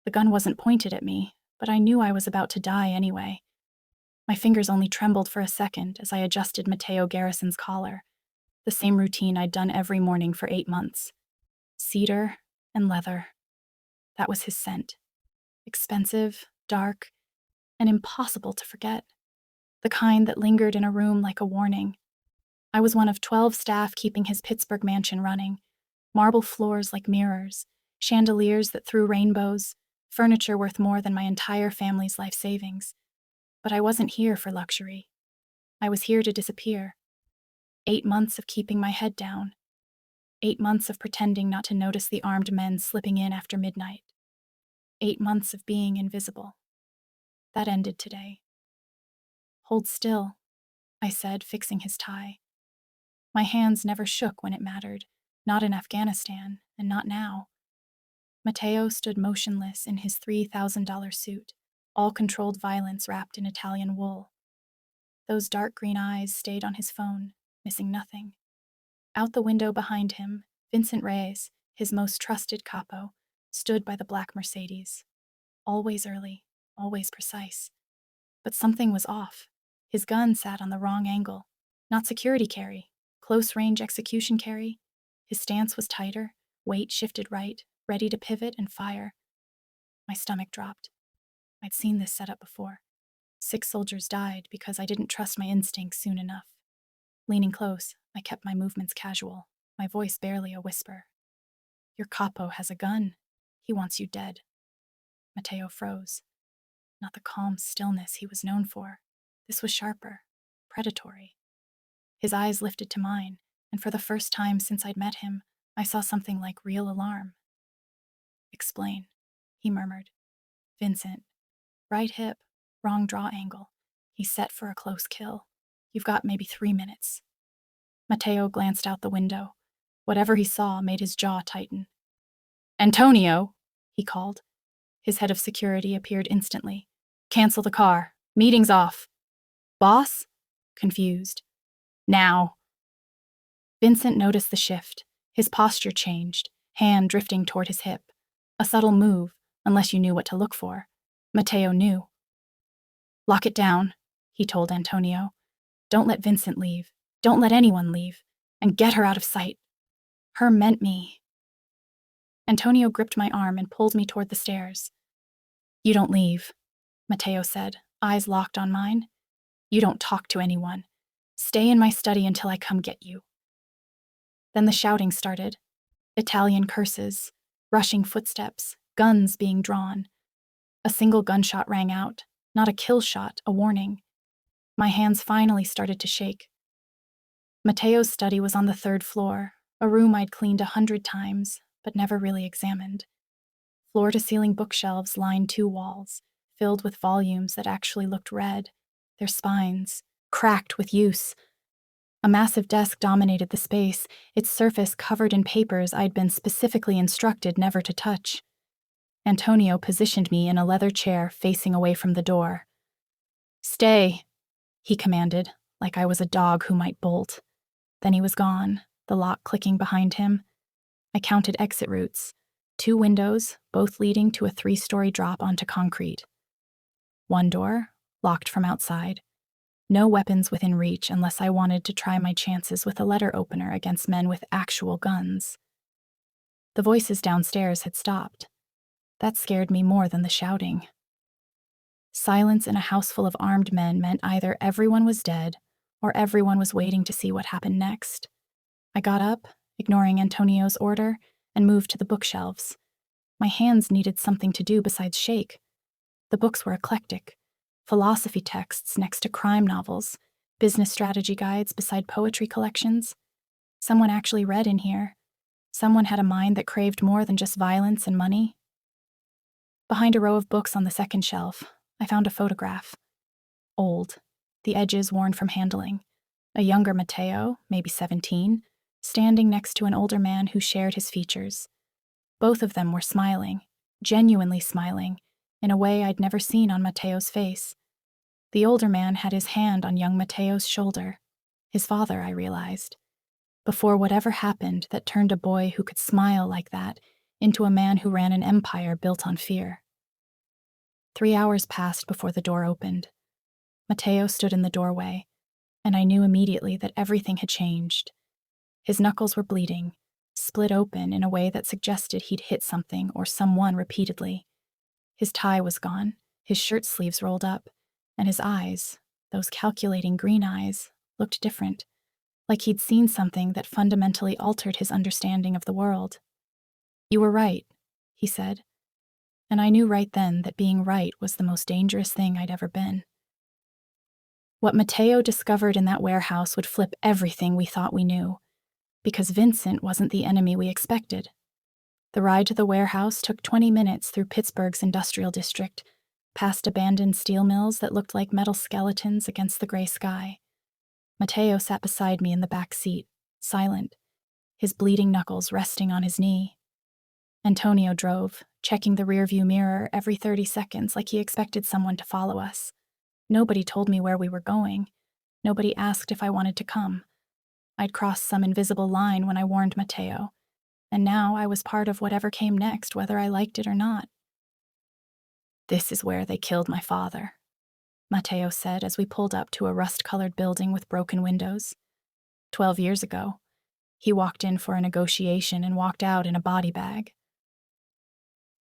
The gun wasn't pointed at me, but I knew I was about to die anyway. My fingers only trembled for a second as I adjusted Mateo Garrison's collar, the same routine I'd done every morning for 8 months. Cedar and leather. That was his scent. Expensive, dark, and impossible to forget. The kind that lingered in a room like a warning. I was one of 12 staff keeping his Pittsburgh mansion running. Marble floors like mirrors, chandeliers that threw rainbows, furniture worth more than my entire family's life savings. But I wasn't here for luxury. I was here to disappear. 8 months of keeping my head down. 8 months of pretending not to notice the armed men slipping in after midnight. 8 months of being invisible. That ended today. Hold still, I said, fixing his tie. My hands never shook when it mattered, not in Afghanistan, and not now. Matteo stood motionless in his $3,000 suit, all controlled violence wrapped in Italian wool. Those dark green eyes stayed on his phone, missing nothing. Out the window behind him, Vincent Reyes, his most trusted capo, stood by the black Mercedes. Always early, always precise. But something was off. His gun sat on the wrong angle. Not security carry, close-range execution carry. His stance was tighter, weight shifted right, ready to pivot and fire. My stomach dropped. I'd seen this setup before. 6 soldiers died because I didn't trust my instincts soon enough. Leaning close, I kept my movements casual, my voice barely a whisper. Your capo has a gun. He wants you dead. Matteo froze. Not the calm stillness he was known for. This was sharper, predatory. His eyes lifted to mine, and for the first time since I'd met him, I saw something like real alarm. Explain, he murmured. Vincent, right hip, wrong draw angle. He's set for a close kill. You've got maybe 3 minutes. Matteo glanced out the window. Whatever he saw made his jaw tighten. Antonio, he called. His head of security appeared instantly. Cancel the car. Meeting's off. Boss? Confused. Now. Vincent noticed the shift. His posture changed, hand drifting toward his hip. A subtle move, unless you knew what to look for. Matteo knew. Lock it down, he told Antonio. Don't let Vincent leave. Don't let anyone leave. And get her out of sight. Her meant me. Antonio gripped my arm and pulled me toward the stairs. You don't leave, Matteo said, eyes locked on mine. You don't talk to anyone. Stay in my study until I come get you. Then the shouting started. Italian curses, rushing footsteps, guns being drawn. A single gunshot rang out, not a kill shot, a warning. My hands finally started to shake. Matteo's study was on the 3rd floor, a room I'd cleaned 100 times, but never really examined. Floor-to-ceiling bookshelves lined 2 walls, filled with volumes that actually looked red, their spines cracked with use. A massive desk dominated the space, its surface covered in papers I'd been specifically instructed never to touch. Antonio positioned me in a leather chair facing away from the door. Stay, he commanded, like I was a dog who might bolt. Then he was gone, the lock clicking behind him. I counted exit routes. 2 windows, both leading to a 3-story drop onto concrete. 1 door, locked from outside. No weapons within reach unless I wanted to try my chances with a letter opener against men with actual guns. The voices downstairs had stopped. That scared me more than the shouting. Silence in a house full of armed men meant either everyone was dead or everyone was waiting to see what happened next. I got up, ignoring Antonio's order, and moved to the bookshelves. My hands needed something to do besides shake. The books were eclectic. Philosophy texts next to crime novels, business strategy guides beside poetry collections. Someone actually read in here. Someone had a mind that craved more than just violence and money. Behind a row of books on the 2nd shelf, I found a photograph. Old, the edges worn from handling. A younger Matteo, maybe 17, standing next to an older man who shared his features. Both of them were smiling, genuinely smiling, in a way I'd never seen on Matteo's face. The older man had his hand on young Matteo's shoulder. His father, I realized. Before whatever happened that turned a boy who could smile like that into a man who ran an empire built on fear. 3 hours passed before the door opened. Mateo stood in the doorway, and I knew immediately that everything had changed. His knuckles were bleeding, split open in a way that suggested he'd hit something or someone repeatedly. His tie was gone, his shirt sleeves rolled up, and his eyes, those calculating green eyes, looked different, like he'd seen something that fundamentally altered his understanding of the world. "You were right," he said, and I knew right then that being right was the most dangerous thing I'd ever been. What Mateo discovered in that warehouse would flip everything we thought we knew, because Vincent wasn't the enemy we expected. The ride to the warehouse took 20 minutes through Pittsburgh's industrial district, past abandoned steel mills that looked like metal skeletons against the gray sky. Mateo sat beside me in the back seat, silent, his bleeding knuckles resting on his knee. Antonio drove, checking the rearview mirror every 30 seconds like he expected someone to follow us. Nobody told me where we were going. Nobody asked if I wanted to come. I'd crossed some invisible line when I warned Mateo, and now I was part of whatever came next, whether I liked it or not. "This is where they killed my father," Mateo said as we pulled up to a rust-colored building with broken windows. 12 years ago, he walked in for a negotiation and walked out in a body bag.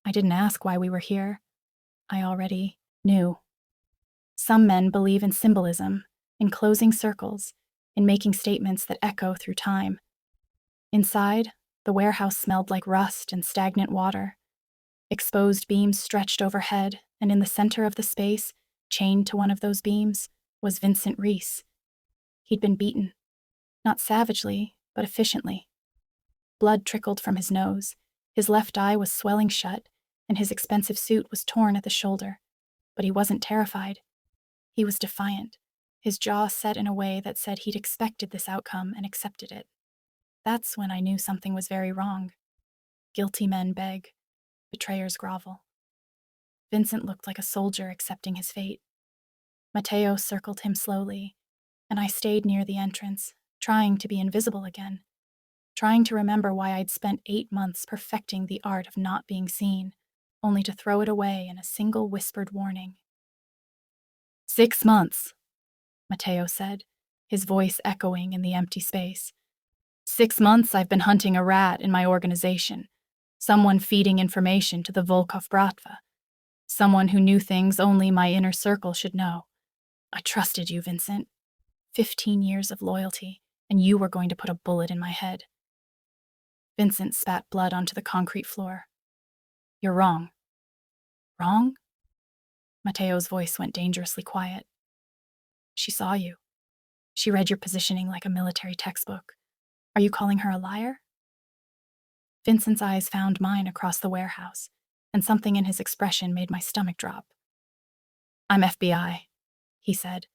I didn't ask why we were here. I already knew. Some men believe in symbolism, in closing circles, in making statements that echo through time. Inside, the warehouse smelled like rust and stagnant water. Exposed beams stretched overhead, and in the center of the space, chained to one of those beams, was Vincent Reese. He'd been beaten. Not savagely, but efficiently. Blood trickled from his nose, his left eye was swelling shut, and his expensive suit was torn at the shoulder. But he wasn't terrified. He was defiant, his jaw set in a way that said he'd expected this outcome and accepted it. That's when I knew something was very wrong. Guilty men beg, betrayers grovel. Vincent looked like a soldier accepting his fate. Mateo circled him slowly, and I stayed near the entrance, trying to be invisible again, trying to remember why I'd spent 8 months perfecting the art of not being seen, only to throw it away in a single whispered warning. 6 months, Mateo said, his voice echoing in the empty space. 6 months I've been hunting a rat in my organization, someone feeding information to the Volkov Bratva, someone who knew things only my inner circle should know. I trusted you, Vincent. 15 years of loyalty, and you were going to put a bullet in my head. Vincent spat blood onto the concrete floor. You're wrong. Wrong? Mateo's voice went dangerously quiet. She saw you. She read your positioning like a military textbook. Are you calling her a liar? Vincent's eyes found mine across the warehouse, and something in his expression made my stomach drop. I'm FBI, he said.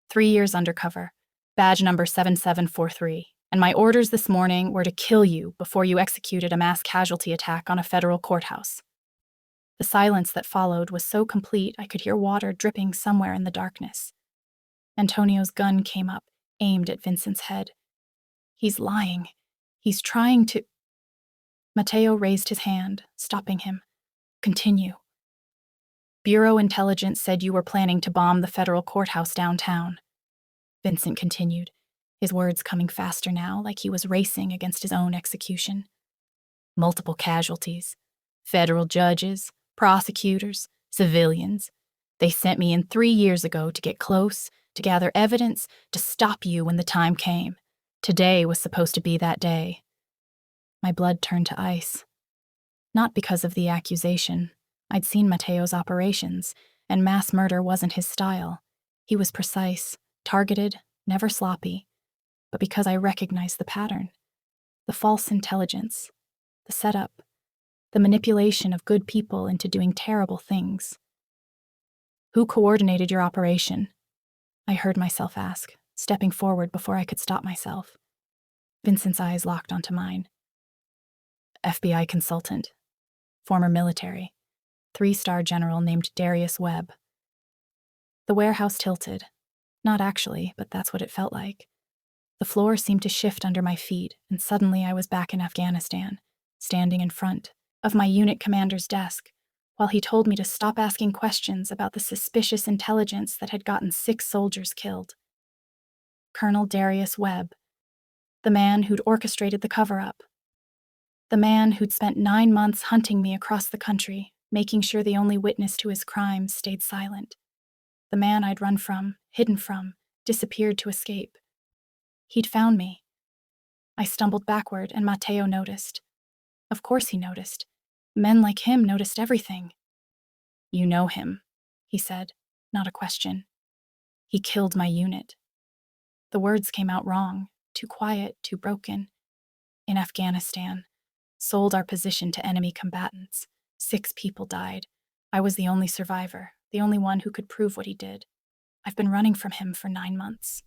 3 years undercover, badge number 7743, and my orders this morning were to kill you before you executed a mass casualty attack on a federal courthouse. The silence that followed was so complete I could hear water dripping somewhere in the darkness. Antonio's gun came up, aimed at Vincent's head. He's lying. He's trying to... Mateo raised his hand, stopping him. Continue. Bureau intelligence said you were planning to bomb the federal courthouse downtown. Vincent continued, his words coming faster now, like he was racing against his own execution. Multiple casualties. Federal judges, prosecutors, civilians. They sent me in 3 years ago to get close, to gather evidence, to stop you when the time came. Today was supposed to be that day. My blood turned to ice. Not because of the accusation. I'd seen Mateo's operations, and mass murder wasn't his style. He was precise, targeted, never sloppy. But because I recognized the pattern. The false intelligence. The setup. The manipulation of good people into doing terrible things. Who coordinated your operation? I heard myself ask, stepping forward before I could stop myself. Vincent's eyes locked onto mine. FBI consultant. Former military. 3-star general named Darius Webb. The warehouse tilted. Not actually, but that's what it felt like. The floor seemed to shift under my feet, and suddenly I was back in Afghanistan, standing in front of my unit commander's desk, while he told me to stop asking questions about the suspicious intelligence that had gotten 6 soldiers killed. Colonel Darius Webb, the man who'd orchestrated the cover-up. The man who'd spent 9 months hunting me across the country, making sure the only witness to his crimes stayed silent. The man I'd run from, hidden from, disappeared to escape. He'd found me. I stumbled backward, and Matteo noticed. Of course he noticed. Men like him noticed everything. "You know him," he said, not a question. "He killed my unit." The words came out wrong, too quiet, too broken. "In Afghanistan. Sold our position to enemy combatants. 6 people died. I was the only survivor, the only one who could prove what he did. I've been running from him for 9 months."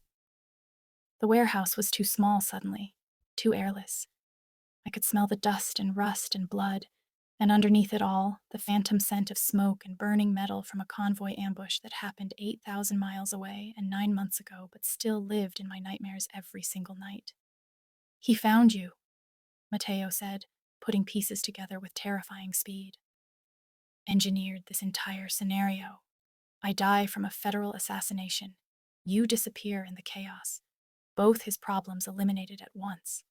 The warehouse was too small suddenly, too airless. I could smell the dust and rust and blood, and underneath it all, the phantom scent of smoke and burning metal from a convoy ambush that happened 8,000 miles away and 9 months ago, but still lived in my nightmares every single night. "He found you," Matteo said, putting pieces together with terrifying speed. "Engineered this entire scenario. I die from a federal assassination. You disappear in the chaos. Both his problems eliminated at once."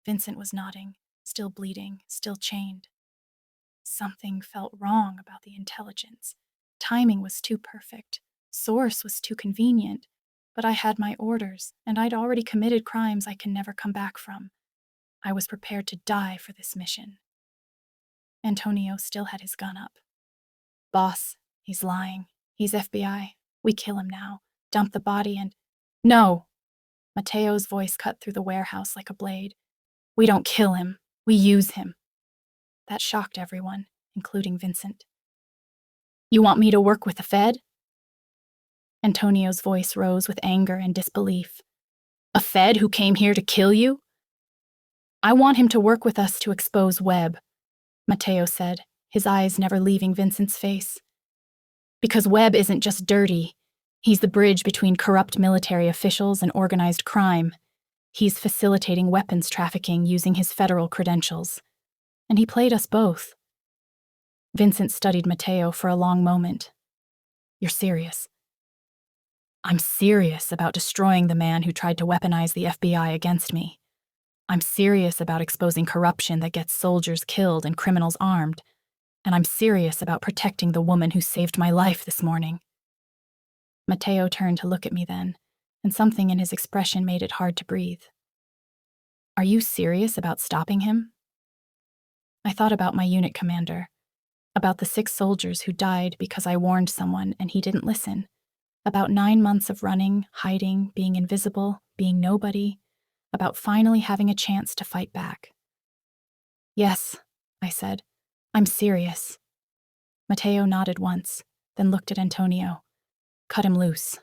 Vincent was nodding, still bleeding, still chained. Something felt wrong about the intelligence. Timing was too perfect. Source was too convenient. But I had my orders, and I'd already committed crimes I can never come back from. I was prepared to die for this mission. Antonio still had his gun up. "Boss, he's lying. He's FBI. We kill him now. Dump the body and—" "No!" Matteo's voice cut through the warehouse like a blade. "We don't kill him. We use him." That shocked everyone, including Vincent. "You want me to work with the Fed?" Antonio's voice rose with anger and disbelief. "A Fed who came here to kill you?" "I want him to work with us to expose Webb," Matteo said, his eyes never leaving Vincent's face. "Because Webb isn't just dirty. He's the bridge between corrupt military officials and organized crime. He's facilitating weapons trafficking using his federal credentials. And he played us both." Vincent studied Matteo for a long moment. "You're serious?" "I'm serious about destroying the man who tried to weaponize the FBI against me. I'm serious about exposing corruption that gets soldiers killed and criminals armed. And I'm serious about protecting the woman who saved my life this morning." Matteo turned to look at me then, and something in his expression made it hard to breathe. "Are you serious about stopping him?" I thought about my unit commander, about the 6 soldiers who died because I warned someone and he didn't listen, about 9 months of running, hiding, being invisible, being nobody, about finally having a chance to fight back. "Yes," I said, "I'm serious." Matteo nodded once, then looked at Antonio. "Cut him loose."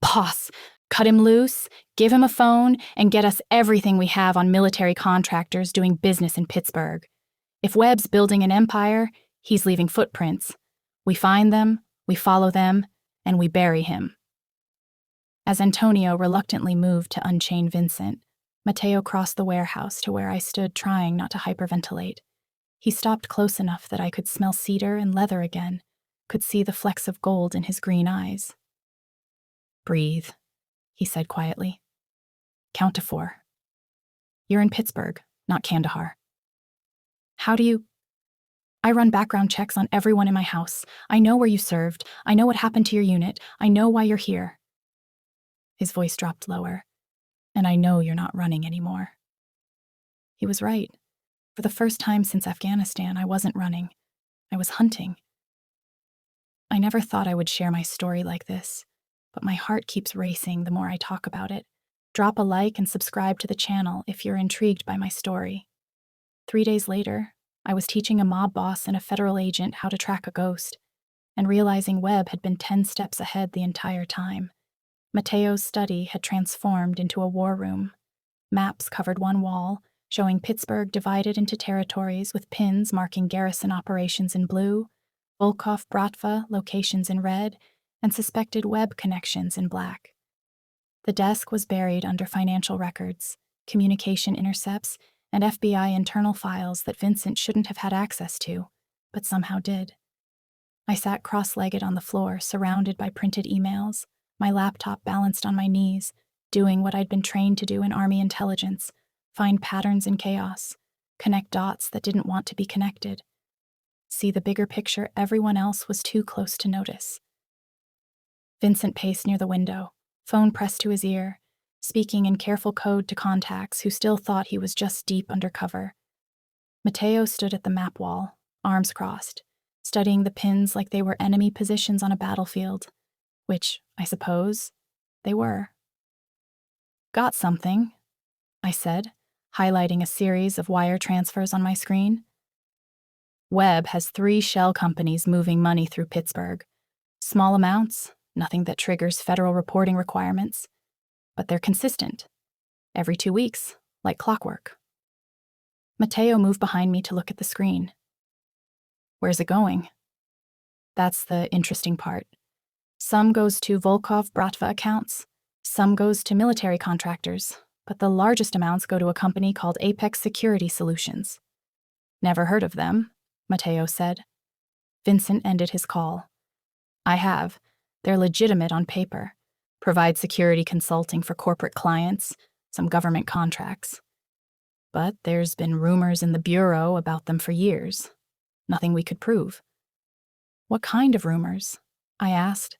"Boss, cut him loose, give him a phone, and get us everything we have on military contractors doing business in Pittsburgh. If Webb's building an empire, he's leaving footprints. We find them, we follow them, and we bury him." As Antonio reluctantly moved to unchain Vincent, Matteo crossed the warehouse to where I stood trying not to hyperventilate. He stopped close enough that I could smell cedar and leather again, could see the flecks of gold in his green eyes. "Breathe," he said quietly. "Count to 4. You're in Pittsburgh, not Kandahar." "How do you—" "I run background checks on everyone in my house. I know where you served. I know what happened to your unit. I know why you're here." His voice dropped lower. "And I know you're not running anymore." He was right. For the first time since Afghanistan, I wasn't running. I was hunting. I never thought I would share my story like this, but my heart keeps racing the more I talk about it. Drop a like and subscribe to the channel if you're intrigued by my story. 3 days later, I was teaching a mob boss and a federal agent how to track a ghost, and realizing Webb had been 10 steps ahead the entire time. Matteo's study had transformed into a war room. Maps covered one wall, showing Pittsburgh divided into territories with pins marking garrison operations in blue, Volkov-Bratva locations in red, and suspected Webb connections in black. The desk was buried under financial records, communication intercepts, and FBI internal files that Vincent shouldn't have had access to. but somehow did. I sat cross-legged on the floor, surrounded by printed emails, my laptop balanced on my knees, doing what I'd been trained to do in Army intelligence: find patterns in chaos, connect dots that didn't want to be connected, see the bigger picture everyone else was too close to notice. Vincent paced near the window, phone pressed to his ear, speaking in careful code to contacts who still thought he was just deep undercover. Matteo stood at the map wall, arms crossed, studying the pins like they were enemy positions on a battlefield, which, I suppose, they were. Got something, I said, highlighting a series of wire transfers on my screen. Webb has 3 shell companies moving money through Pittsburgh. Small amounts, nothing that triggers federal reporting requirements, but they're consistent. Every 2 weeks, like clockwork. Matteo moved behind me to look at the screen. Where's it going? That's the interesting part. Some goes to Volkov Bratva accounts, some goes to military contractors, but the largest amounts go to a company called Apex Security Solutions. Never heard of them, Matteo said. Vincent ended his call. I have. They're legitimate on paper. Provide security consulting for corporate clients, some government contracts. But there's been rumors in the Bureau about them for years. Nothing we could prove. What kind of rumors? I asked.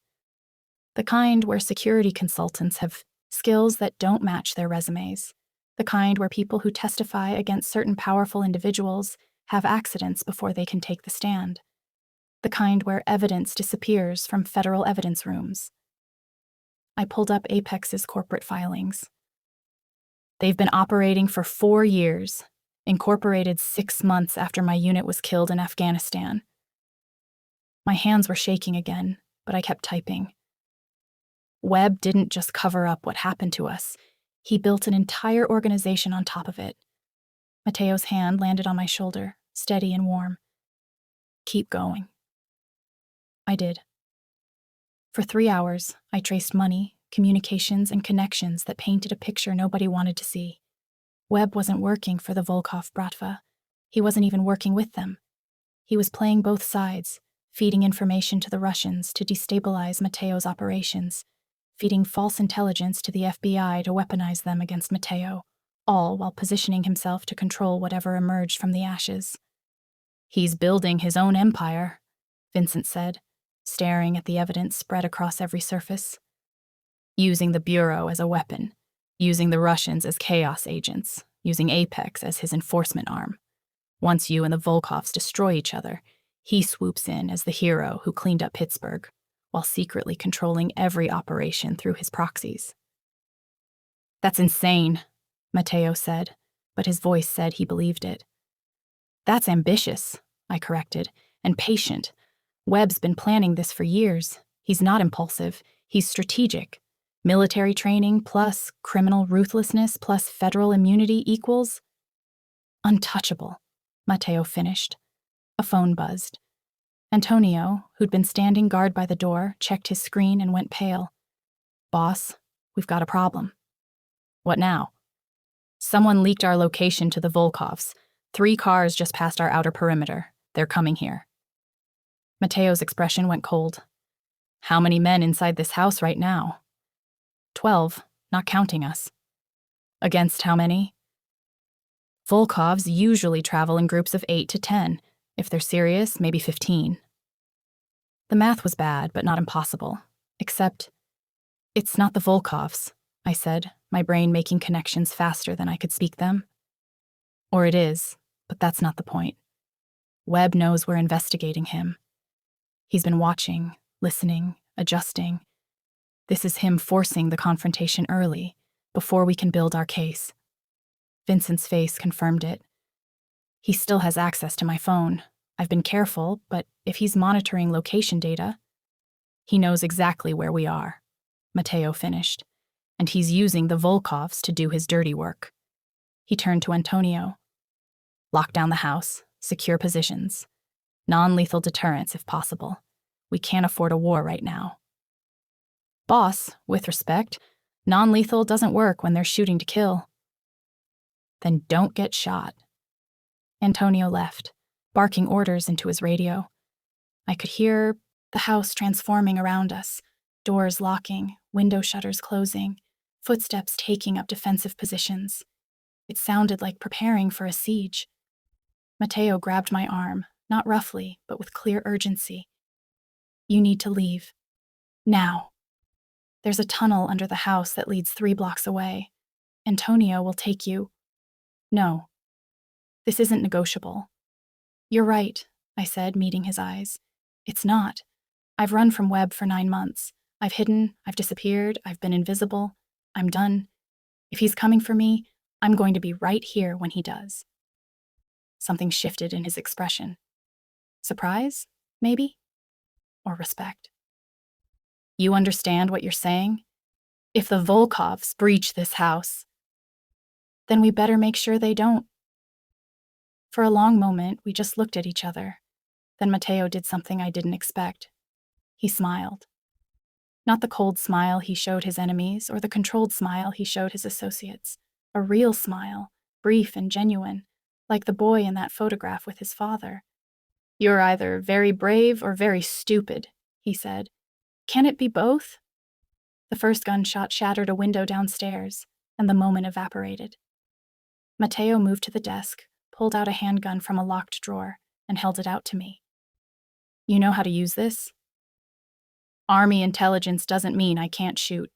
The kind where security consultants have skills that don't match their resumes. The kind where people who testify against certain powerful individuals have accidents before they can take the stand. The kind where evidence disappears from federal evidence rooms. I pulled up Apex's corporate filings. They've been operating for 4 years, incorporated 6 months after my unit was killed in Afghanistan. My hands were shaking again, but I kept typing. Webb didn't just cover up what happened to us. He built an entire organization on top of it. Matteo's hand landed on my shoulder, steady and warm. Keep going. I did. For 3 hours, I traced money, communications, and connections that painted a picture nobody wanted to see. Webb wasn't working for the Volkov Bratva. He wasn't even working with them. He was playing both sides, feeding information to the Russians to destabilize Matteo's operations, feeding false intelligence to the FBI to weaponize them against Matteo, all while positioning himself to control whatever emerged from the ashes. He's building his own empire, Vincent said, staring at the evidence spread across every surface. Using the Bureau as a weapon, using the Russians as chaos agents, using Apex as his enforcement arm. Once you and the Volkovs destroy each other, he swoops in as the hero who cleaned up Pittsburgh, while secretly controlling every operation through his proxies. That's insane, Matteo said, but his voice said he believed it. That's ambitious, I corrected, and patient. Webb's been planning this for years. He's not impulsive, he's strategic. Military training plus criminal ruthlessness plus federal immunity equals untouchable, Matteo finished. A phone buzzed. Antonio, who'd been standing guard by the door, checked his screen and went pale. Boss, we've got a problem. What now? Someone leaked our location to the Volkovs. 3 cars just passed our outer perimeter. They're coming here. Matteo's expression went cold. How many men inside this house right now? 12, not counting us. Against how many? Volkovs usually travel in groups of 8 to 10. If they're serious, maybe 15. The math was bad, but not impossible. Except, it's not the Volkovs, I said, my brain making connections faster than I could speak them. Or it is, but that's not the point. Webb knows we're investigating him. He's been watching, listening, adjusting. This is him forcing the confrontation early, before we can build our case. Vincent's face confirmed it. He still has access to my phone. I've been careful, but if he's monitoring location data, he knows exactly where we are, Matteo finished, and he's using the Volkovs to do his dirty work. He turned to Antonio. Lock down the house, secure positions. Non-lethal deterrence if possible. We can't afford a war right now. Boss, with respect, non-lethal doesn't work when they're shooting to kill. Then don't get shot. Antonio left, barking orders into his radio. I could hear the house transforming around us, doors locking, window shutters closing, footsteps taking up defensive positions. It sounded like preparing for a siege. Matteo grabbed my arm, not roughly, but with clear urgency. You need to leave. Now. There's a tunnel under the house that leads 3 blocks away. Antonio will take you. No. This isn't negotiable. You're right, I said, meeting his eyes. It's not. I've run from Webb for 9 months. I've hidden, I've disappeared, I've been invisible. I'm done. If he's coming for me, I'm going to be right here when he does. Something shifted in his expression. Surprise, maybe? Or respect. You understand what you're saying? If the Volkovs breach this house, then we better make sure they don't. For a long moment, we just looked at each other. Then Matteo did something I didn't expect. He smiled. Not the cold smile he showed his enemies or the controlled smile he showed his associates. A real smile, brief and genuine, like the boy in that photograph with his father. You're either very brave or very stupid, he said. Can it be both? The first gunshot shattered a window downstairs, and the moment evaporated. Matteo moved to the desk, pulled out a handgun from a locked drawer, and held it out to me. You know how to use this? Army intelligence doesn't mean I can't shoot.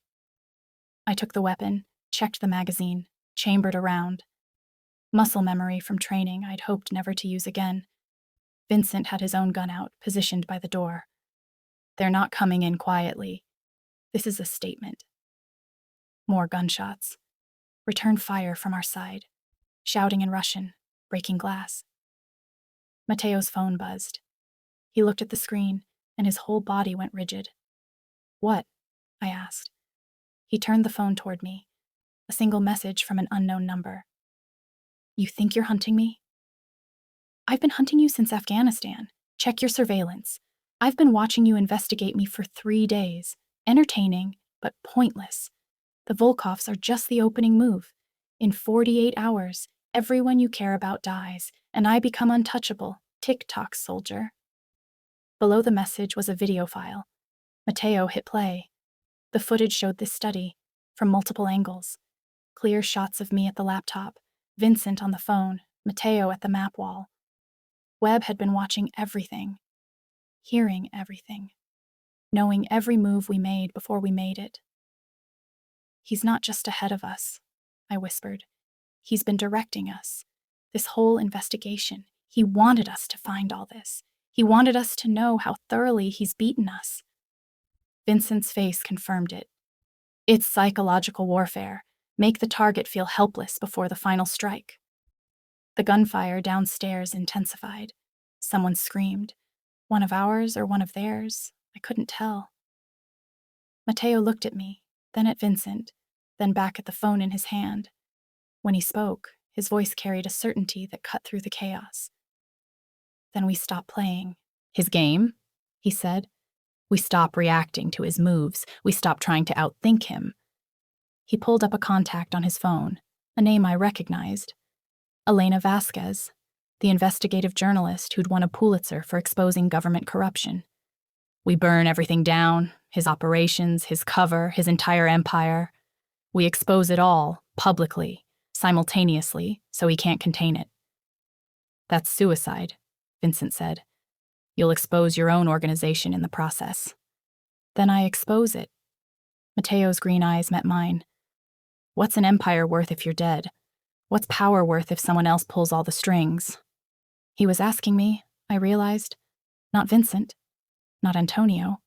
I took the weapon, checked the magazine, chambered around. Muscle memory from training I'd hoped never to use again. Vincent had his own gun out, positioned by the door. They're not coming in quietly. This is a statement. More gunshots. Return fire from our side. Shouting in Russian, breaking glass. Matteo's phone buzzed. He looked at the screen, and his whole body went rigid. What? I asked. He turned the phone toward me. A single message from an unknown number. You think you're hunting me? I've been hunting you since Afghanistan. Check your surveillance. I've been watching you investigate me for 3 days. Entertaining, but pointless. The Volkovs are just the opening move. In 48 hours, everyone you care about dies, and I become untouchable. Tick-tock, soldier. Below the message was a video file. Matteo hit play. The footage showed this study, from multiple angles. Clear shots of me at the laptop, Vincent on the phone, Matteo at the map wall. Webb had been watching everything, hearing everything, knowing every move we made before we made it. He's not just ahead of us, I whispered. He's been directing us. This whole investigation. He wanted us to find all this. He wanted us to know how thoroughly he's beaten us. Vincent's face confirmed it. It's psychological warfare. Make the target feel helpless before the final strike. The gunfire downstairs intensified. Someone screamed. One of ours or one of theirs? I couldn't tell. Matteo looked at me, then at Vincent, then back at the phone in his hand. When he spoke, his voice carried a certainty that cut through the chaos. Then we stopped playing. His game? He said. We stopped reacting to his moves. We stopped trying to outthink him. He pulled up a contact on his phone, a name I recognized. Elena Vasquez, the investigative journalist who'd won a Pulitzer for exposing government corruption. We burn everything down, his operations, his cover, his entire empire. We expose it all, publicly, simultaneously, so he can't contain it. That's suicide, Vincent said. You'll expose your own organization in the process. Then I expose it. Matteo's green eyes met mine. What's an empire worth if you're dead? What's power worth if someone else pulls all the strings? He was asking me, I realized. Not Vincent. Not Antonio.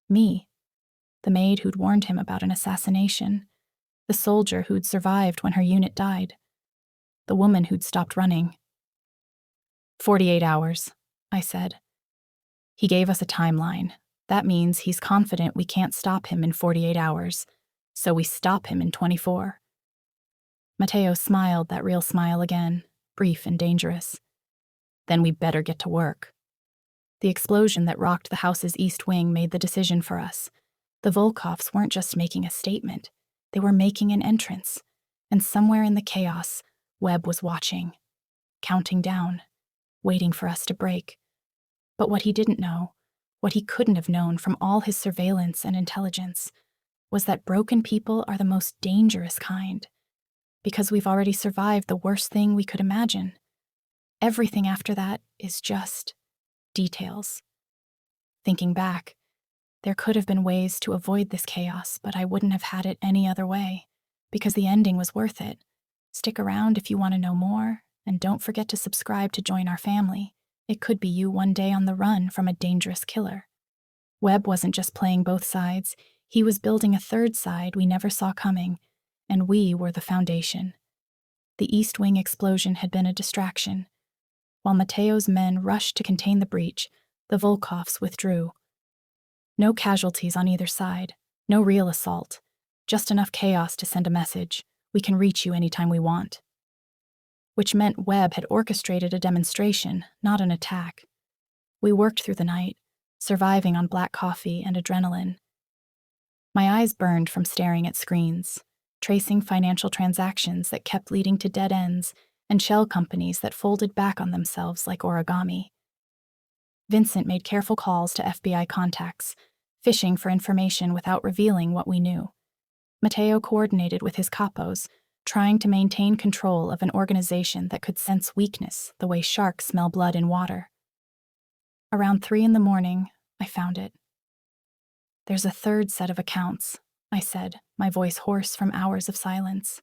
Me. The maid who'd warned him about an assassination. The soldier who'd survived when her unit died. The woman who'd stopped running. 48 hours, I said. He gave us a timeline. That means he's confident we can't stop him in 48 hours, so we stop him in 24. Matteo smiled that real smile again, brief and dangerous. Then we better get to work. The explosion that rocked the house's east wing made the decision for us. The Volkovs weren't just making a statement. They were making an entrance. And somewhere in the chaos, Webb was watching, counting down. waiting for us to break. But what he didn't know, what he couldn't have known from all his surveillance and intelligence, was that broken people are the most dangerous kind, because we've already survived the worst thing we could imagine. Everything after that is just details. Thinking back, there could have been ways to avoid this chaos, but I wouldn't have had it any other way, because the ending was worth it. Stick around if you want to know more, and don't forget to subscribe to join our family. It could be you one day on the run from a dangerous killer. Webb wasn't just playing both sides, he was building a third side we never saw coming, and we were the foundation. The East Wing explosion had been a distraction. While Mateo's men rushed to contain the breach, the Volkovs withdrew. No casualties on either side, no real assault, just enough chaos to send a message: we can reach you anytime we want. Which meant Webb had orchestrated a demonstration, not an attack. We worked through the night, surviving on black coffee and adrenaline. My eyes burned from staring at screens, tracing financial transactions that kept leading to dead ends and shell companies that folded back on themselves like origami. Vincent made careful calls to FBI contacts, fishing for information without revealing what we knew. Mateo coordinated with his capos, trying to maintain control of an organization that could sense weakness the way sharks smell blood in water. Around 3 a.m, I found it. "There's a third set of accounts," I said, my voice hoarse from hours of silence.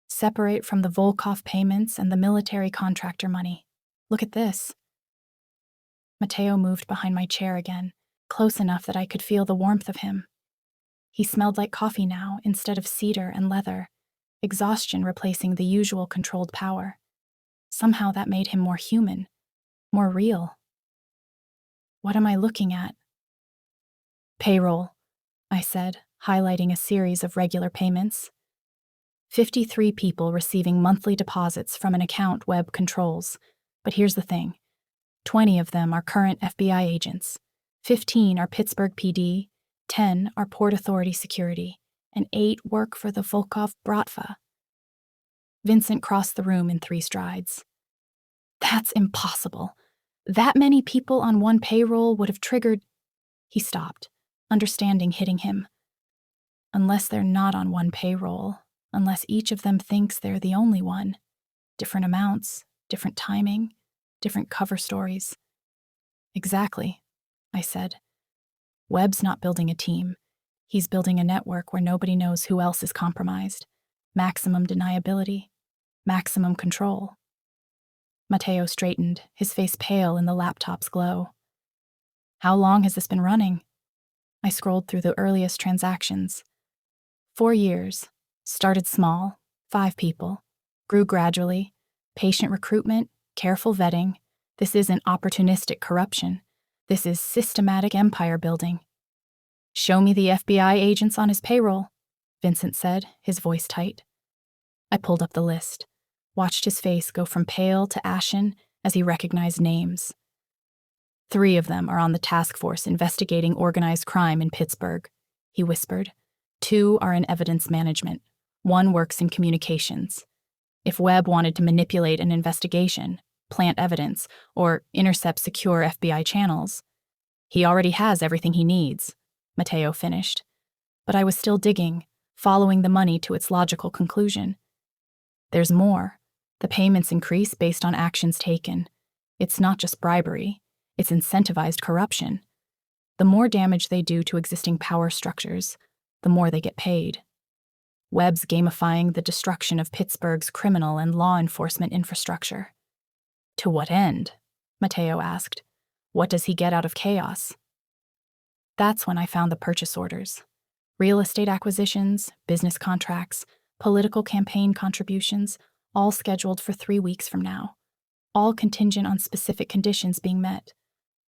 "Separate from the Volkov payments and the military contractor money. Look at this." Mateo moved behind my chair again, close enough that I could feel the warmth of him. He smelled like coffee now instead of cedar and leather, exhaustion replacing the usual controlled power. Somehow that made him more human, more real. "What am I looking at?" "Payroll," I said, highlighting a series of regular payments. 53 people receiving monthly deposits from an account Webb controls. But here's the thing. 20 of them are current FBI agents, 15 are Pittsburgh PD, 10 are Port Authority security, and 8 work for the Volkov Bratva. Vincent crossed the room in 3 strides. "That's impossible. That many people on one payroll would have triggered—" He stopped, understanding hitting him. "Unless they're not on one payroll, unless each of them thinks they're the only one. Different amounts, different timing, different cover stories." "Exactly," I said. "Webb's not building a team. He's building a network where nobody knows who else is compromised. Maximum deniability, maximum control." Mateo straightened, his face pale in the laptop's glow. "How long has this been running?" I scrolled through the earliest transactions. 4 years. Started small, 5 people. Grew gradually. Patient recruitment, careful vetting. This isn't opportunistic corruption. This is systematic empire building. "Show me the FBI agents on his payroll," Vincent said, his voice tight. I pulled up the list, watched his face go from pale to ashen as he recognized names. 3 of them are on the task force investigating organized crime in Pittsburgh, he whispered. 2 are in evidence management. 1 works in communications. If Webb wanted to manipulate an investigation, plant evidence, or intercept secure FBI channels, he already has everything he needs, Mateo finished. But I was still digging, following the money to its logical conclusion. There's more. The payments increase based on actions taken. It's not just bribery. It's incentivized corruption. The more damage they do to existing power structures, the more they get paid. Webb's gamifying the destruction of Pittsburgh's criminal and law enforcement infrastructure. To what end? Mateo asked. What does he get out of chaos? That's when I found the purchase orders. Real estate acquisitions, business contracts, political campaign contributions, all scheduled for 3 weeks from now. All contingent on specific conditions being met.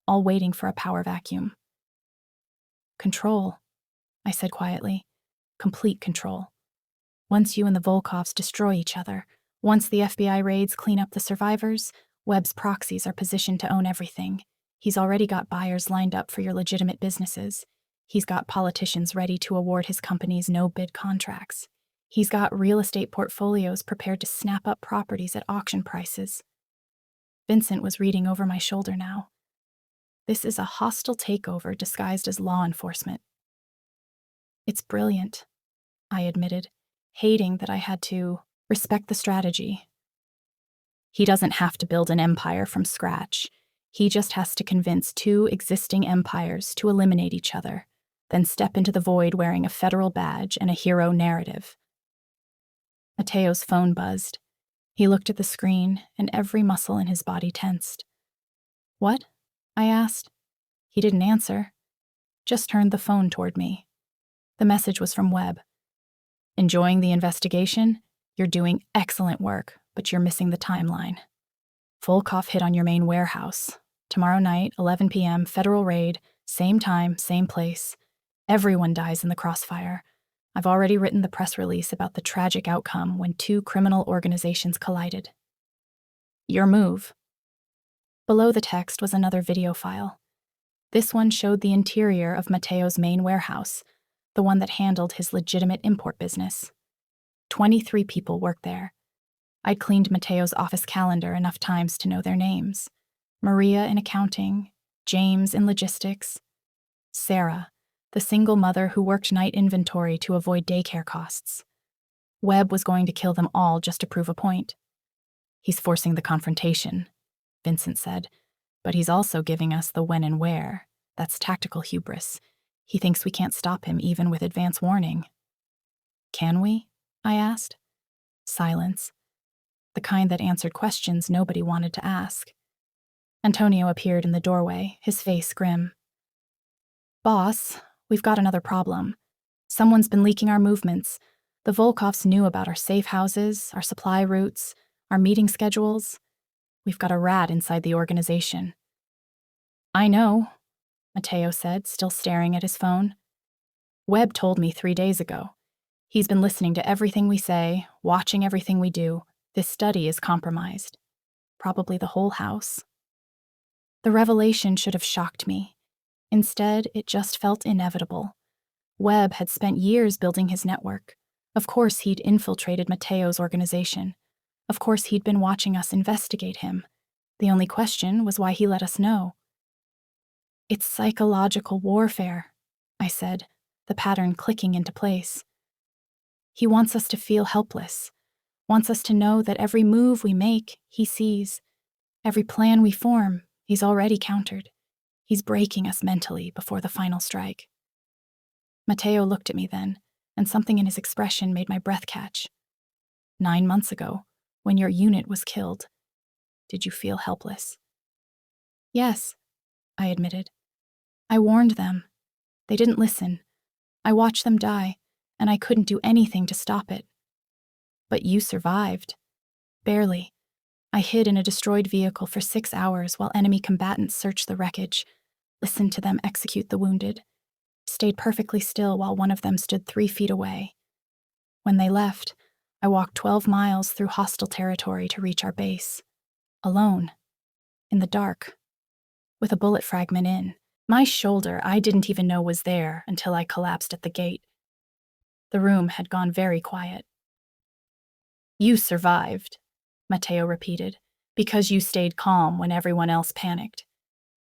All waiting for a power vacuum. "Control," I said quietly. "Complete control. Once you and the Volkovs destroy each other, once the FBI raids clean up the survivors, Webb's proxies are positioned to own everything. He's already got buyers lined up for your legitimate businesses. He's got politicians ready to award his companies no-bid contracts. He's got real estate portfolios prepared to snap up properties at auction prices." Vincent was reading over my shoulder now. This is a hostile takeover disguised as law enforcement. It's brilliant, I admitted, hating that I had to respect the strategy. He doesn't have to build an empire from scratch. He just has to convince two existing empires to eliminate each other, then step into the void wearing a federal badge and a hero narrative. Mateo's phone buzzed. He looked at the screen, and every muscle in his body tensed. "What?" I asked. He didn't answer, just turned the phone toward me. The message was from Webb. "Enjoying the investigation? You're doing excellent work, but you're missing the timeline. Full cough hit on your main warehouse. Tomorrow night, 11 p.m., federal raid, same time, same place. Everyone dies in the crossfire. I've already written the press release about the tragic outcome when two criminal organizations collided. Your move." Below the text was another video file. This one showed the interior of Mateo's main warehouse, the one that handled his legitimate import business. 23 people worked there. I'd cleaned Mateo's office calendar enough times to know their names. Maria in accounting, James in logistics, Sarah, the single mother who worked night inventory to avoid daycare costs. Webb was going to kill them all just to prove a point. "He's forcing the confrontation," Vincent said, "but he's also giving us the when and where. That's tactical hubris. He thinks we can't stop him even with advance warning." "Can we?" I asked. Silence. The kind that answered questions nobody wanted to ask. Antonio appeared in the doorway, his face grim. "Boss, we've got another problem. Someone's been leaking our movements. The Volkovs knew about our safe houses, our supply routes, our meeting schedules. We've got a rat inside the organization." "I know," Mateo said, still staring at his phone. "Webb told me 3 days ago. He's been listening to everything we say, watching everything we do. This study is compromised. Probably the whole house." The revelation should have shocked me. Instead, it just felt inevitable. Webb had spent years building his network. Of course he'd infiltrated Mateo's organization. Of course he'd been watching us investigate him. The only question was why he let us know. "It's psychological warfare," I said, the pattern clicking into place. "He wants us to feel helpless, wants us to know that every move we make, he sees. Every plan we form, he's already countered. He's breaking us mentally before the final strike." Mateo looked at me then, and something in his expression made my breath catch. 9 months ago, when your unit was killed, did you feel helpless? "Yes," I admitted. "I warned them. They didn't listen. I watched them die, and I couldn't do anything to stop it. But you survived. Barely. I hid in a destroyed vehicle for 6 hours while enemy combatants searched the wreckage, listened to them execute the wounded, stayed perfectly still while one of them stood 3 feet away. When they left, I walked 12 miles through hostile territory to reach our base. Alone. In the dark. With a bullet fragment in. My shoulder I didn't even know was there until I collapsed at the gate. The room had gone very quiet. You survived, Mateo repeated, because you stayed calm when everyone else panicked.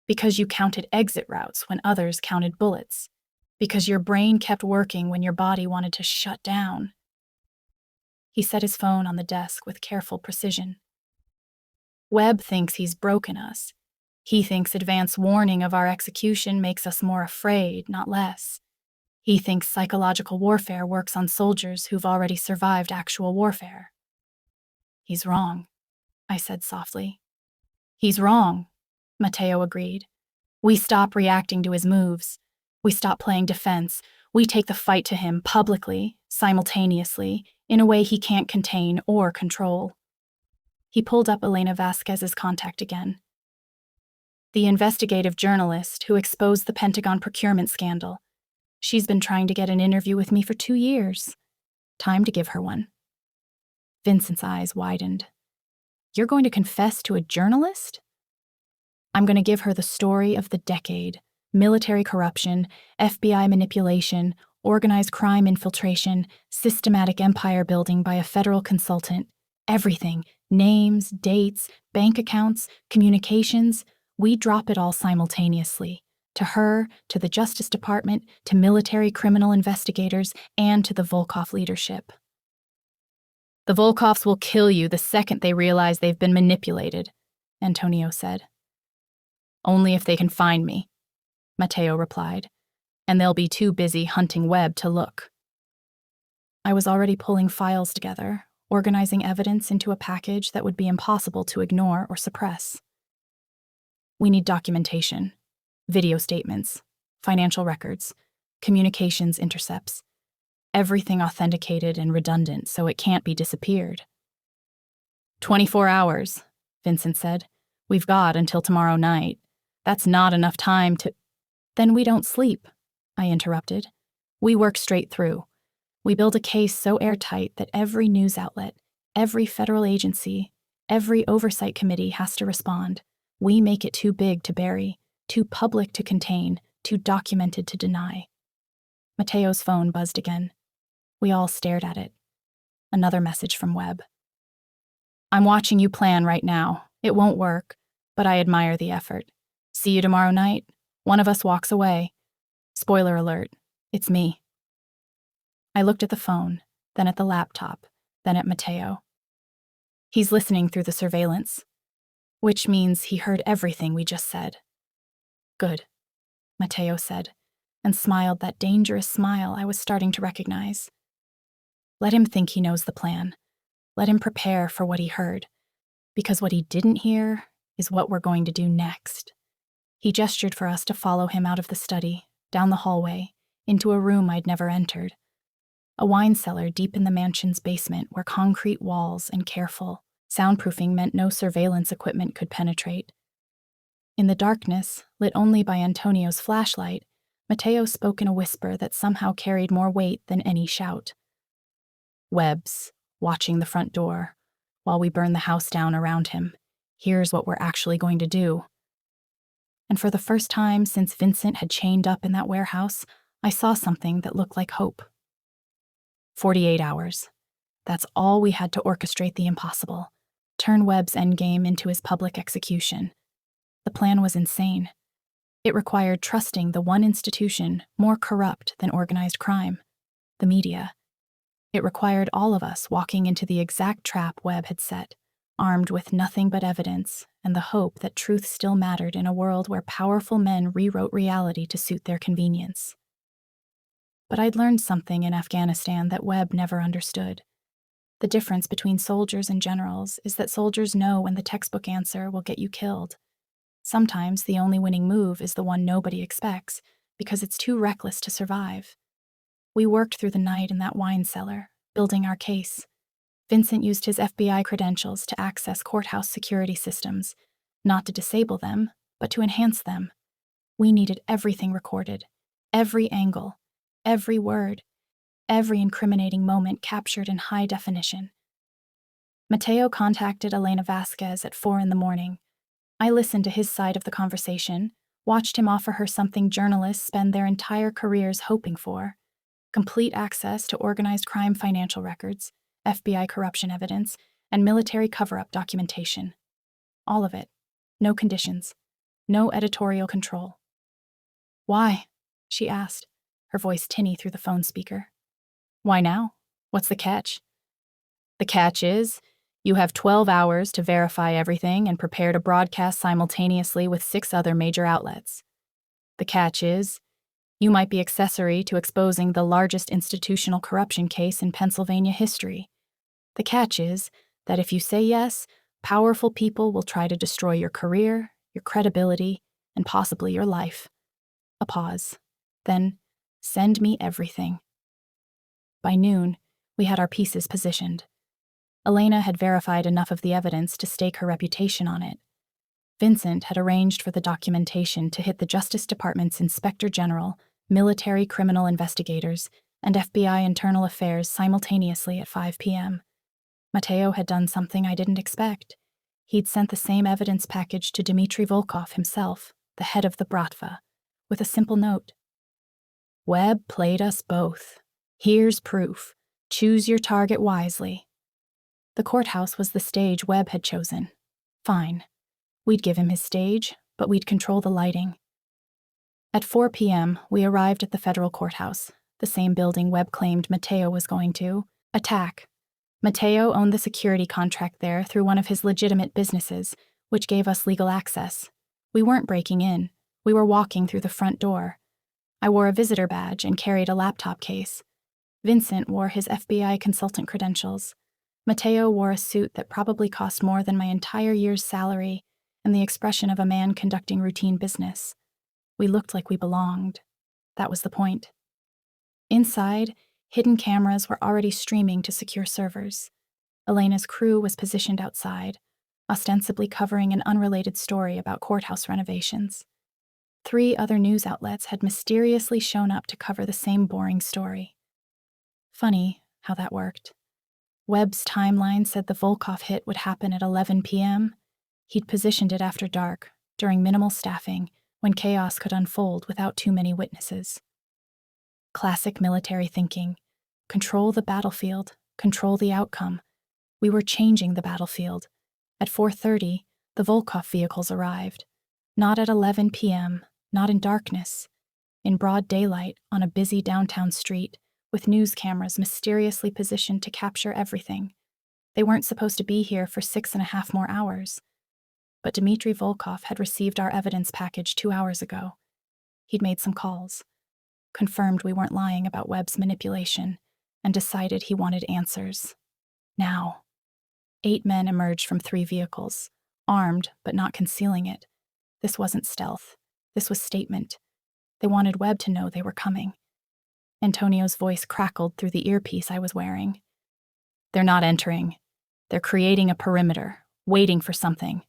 Because you counted exit routes when others counted bullets. Because your brain kept working when your body wanted to shut down. He set his phone on the desk with careful precision. Webb thinks he's broken us. He thinks advance warning of our execution makes us more afraid, not less. He thinks psychological warfare works on soldiers who've already survived actual warfare. He's wrong, I said softly. He's wrong, Mateo agreed. We stop reacting to his moves. We stop playing defense. We take the fight to him publicly, simultaneously, in a way he can't contain or control. He pulled up Elena Vasquez's contact again. The investigative journalist who exposed the Pentagon procurement scandal. She's been trying to get an interview with me for 2 years. Time to give her one. Vincent's eyes widened. You're going to confess to a journalist? I'm going to give her the story of the decade. Military corruption, FBI manipulation, organized crime infiltration, systematic empire building by a federal consultant. Everything, Names, dates, bank accounts, communications, we drop it all simultaneously. To her, to the Justice Department, to military criminal investigators, and to the Volkov leadership. The Volkovs will kill you the second they realize they've been manipulated, Antonio said. Only if they can find me, Matteo replied, and they'll be too busy hunting Webb to look. I was already pulling files together, organizing evidence into a package that would be impossible to ignore or suppress. We need documentation, video statements, financial records, communications intercepts, everything authenticated and redundant so it can't be disappeared. 24 hours, Vincent said. We've got until tomorrow night. That's not enough time to— Then we don't sleep, I interrupted. We work straight through. We build a case so airtight that every news outlet, every federal agency, every oversight committee has to respond. We make it too big to bury, too public to contain, too documented to deny. Matteo's phone buzzed again. We all stared at it. Another message from Webb. I'm watching you plan right now. It won't work, but I admire the effort. See you tomorrow night. One of us walks away. Spoiler alert, it's me. I looked at the phone, then at the laptop, then at Matteo. He's listening through the surveillance, which means he heard everything we just said. Good, Matteo said, and smiled that dangerous smile I was starting to recognize. Let him think he knows the plan. Let him prepare for what he heard, because what he didn't hear is what we're going to do next. He gestured for us to follow him out of the study, down the hallway, into a room I'd never entered. A wine cellar deep in the mansion's basement where concrete walls and careful soundproofing meant no surveillance equipment could penetrate. In the darkness, lit only by Antonio's flashlight, Matteo spoke in a whisper that somehow carried more weight than any shout. Webb's watching the front door, while we burn the house down around him. Here's what we're actually going to do. And for the first time since Vincent had chained up in that warehouse, I saw something that looked like hope. 48 hours. That's all we had to orchestrate the impossible. Turn Webb's endgame into his public execution. The plan was insane. It required trusting the one institution more corrupt than organized crime, the media. It required all of us walking into the exact trap Webb had set, armed with nothing but evidence and the hope that truth still mattered in a world where powerful men rewrote reality to suit their convenience. But I'd learned something in Afghanistan that Webb never understood. The difference between soldiers and generals is that soldiers know when the textbook answer will get you killed. Sometimes the only winning move is the one nobody expects, because it's too reckless to survive. We worked through the night in that wine cellar, building our case. Vincent used his FBI credentials to access courthouse security systems, not to disable them, but to enhance them. We needed everything recorded, every angle, every word, every incriminating moment captured in high definition. Matteo contacted Elena Vasquez at 4 a.m. I listened to his side of the conversation, watched him offer her something journalists spend their entire careers hoping for: complete access to organized crime financial records, FBI corruption evidence, and military cover-up documentation. All of it. No conditions. No editorial control. Why? She asked, her voice tinny through the phone speaker. Why now? What's the catch? The catch is, you have 12 hours to verify everything and prepare to broadcast simultaneously with 6 other major outlets. The catch is, you might be accessory to exposing the largest institutional corruption case in Pennsylvania history. The catch is that if you say yes, powerful people will try to destroy your career, your credibility, and possibly your life. A pause. Then, send me everything. By noon, we had our pieces positioned. Elena had verified enough of the evidence to stake her reputation on it. Vincent had arranged for the documentation to hit the Justice Department's Inspector General, military criminal investigators, and FBI internal affairs simultaneously at 5 p.m. Matteo had done something I didn't expect. He'd sent the same evidence package to Dmitry Volkov himself, the head of the Bratva, with a simple note. Webb played us both. Here's proof. Choose your target wisely. The courthouse was the stage Webb had chosen. Fine. We'd give him his stage, but we'd control the lighting. At 4 p.m., we arrived at the federal courthouse, the same building Webb claimed Mateo was going to attack. Mateo owned the security contract there through one of his legitimate businesses, which gave us legal access. We weren't breaking in. We were walking through the front door. I wore a visitor badge and carried a laptop case. Vincent wore his FBI consultant credentials. Mateo wore a suit that probably cost more than my entire year's salary and the expression of a man conducting routine business. We looked like we belonged. That was the point. Inside, hidden cameras were already streaming to secure servers. Elena's crew was positioned outside, ostensibly covering an unrelated story about courthouse renovations. 3 other news outlets had mysteriously shown up to cover the same boring story. Funny how that worked. Webb's timeline said the Volkov hit would happen at 11 p.m. He'd positioned it after dark, during minimal staffing, when chaos could unfold without too many witnesses. Classic military thinking. Control the battlefield, control the outcome. We were changing the battlefield. At 4:30, the Volkov vehicles arrived. Not at 11 p.m., not in darkness. In broad daylight, on a busy downtown street, with news cameras mysteriously positioned to capture everything. They weren't supposed to be here for 6.5 more hours. But Dmitry Volkov had received our evidence package 2 hours ago. He'd made some calls, confirmed we weren't lying about Webb's manipulation, and decided he wanted answers. Now. 8 men emerged from 3 vehicles, armed but not concealing it. This wasn't stealth. This was statement. They wanted Webb to know they were coming. Antonio's voice crackled through the earpiece I was wearing. They're not entering. They're creating a perimeter, waiting for something.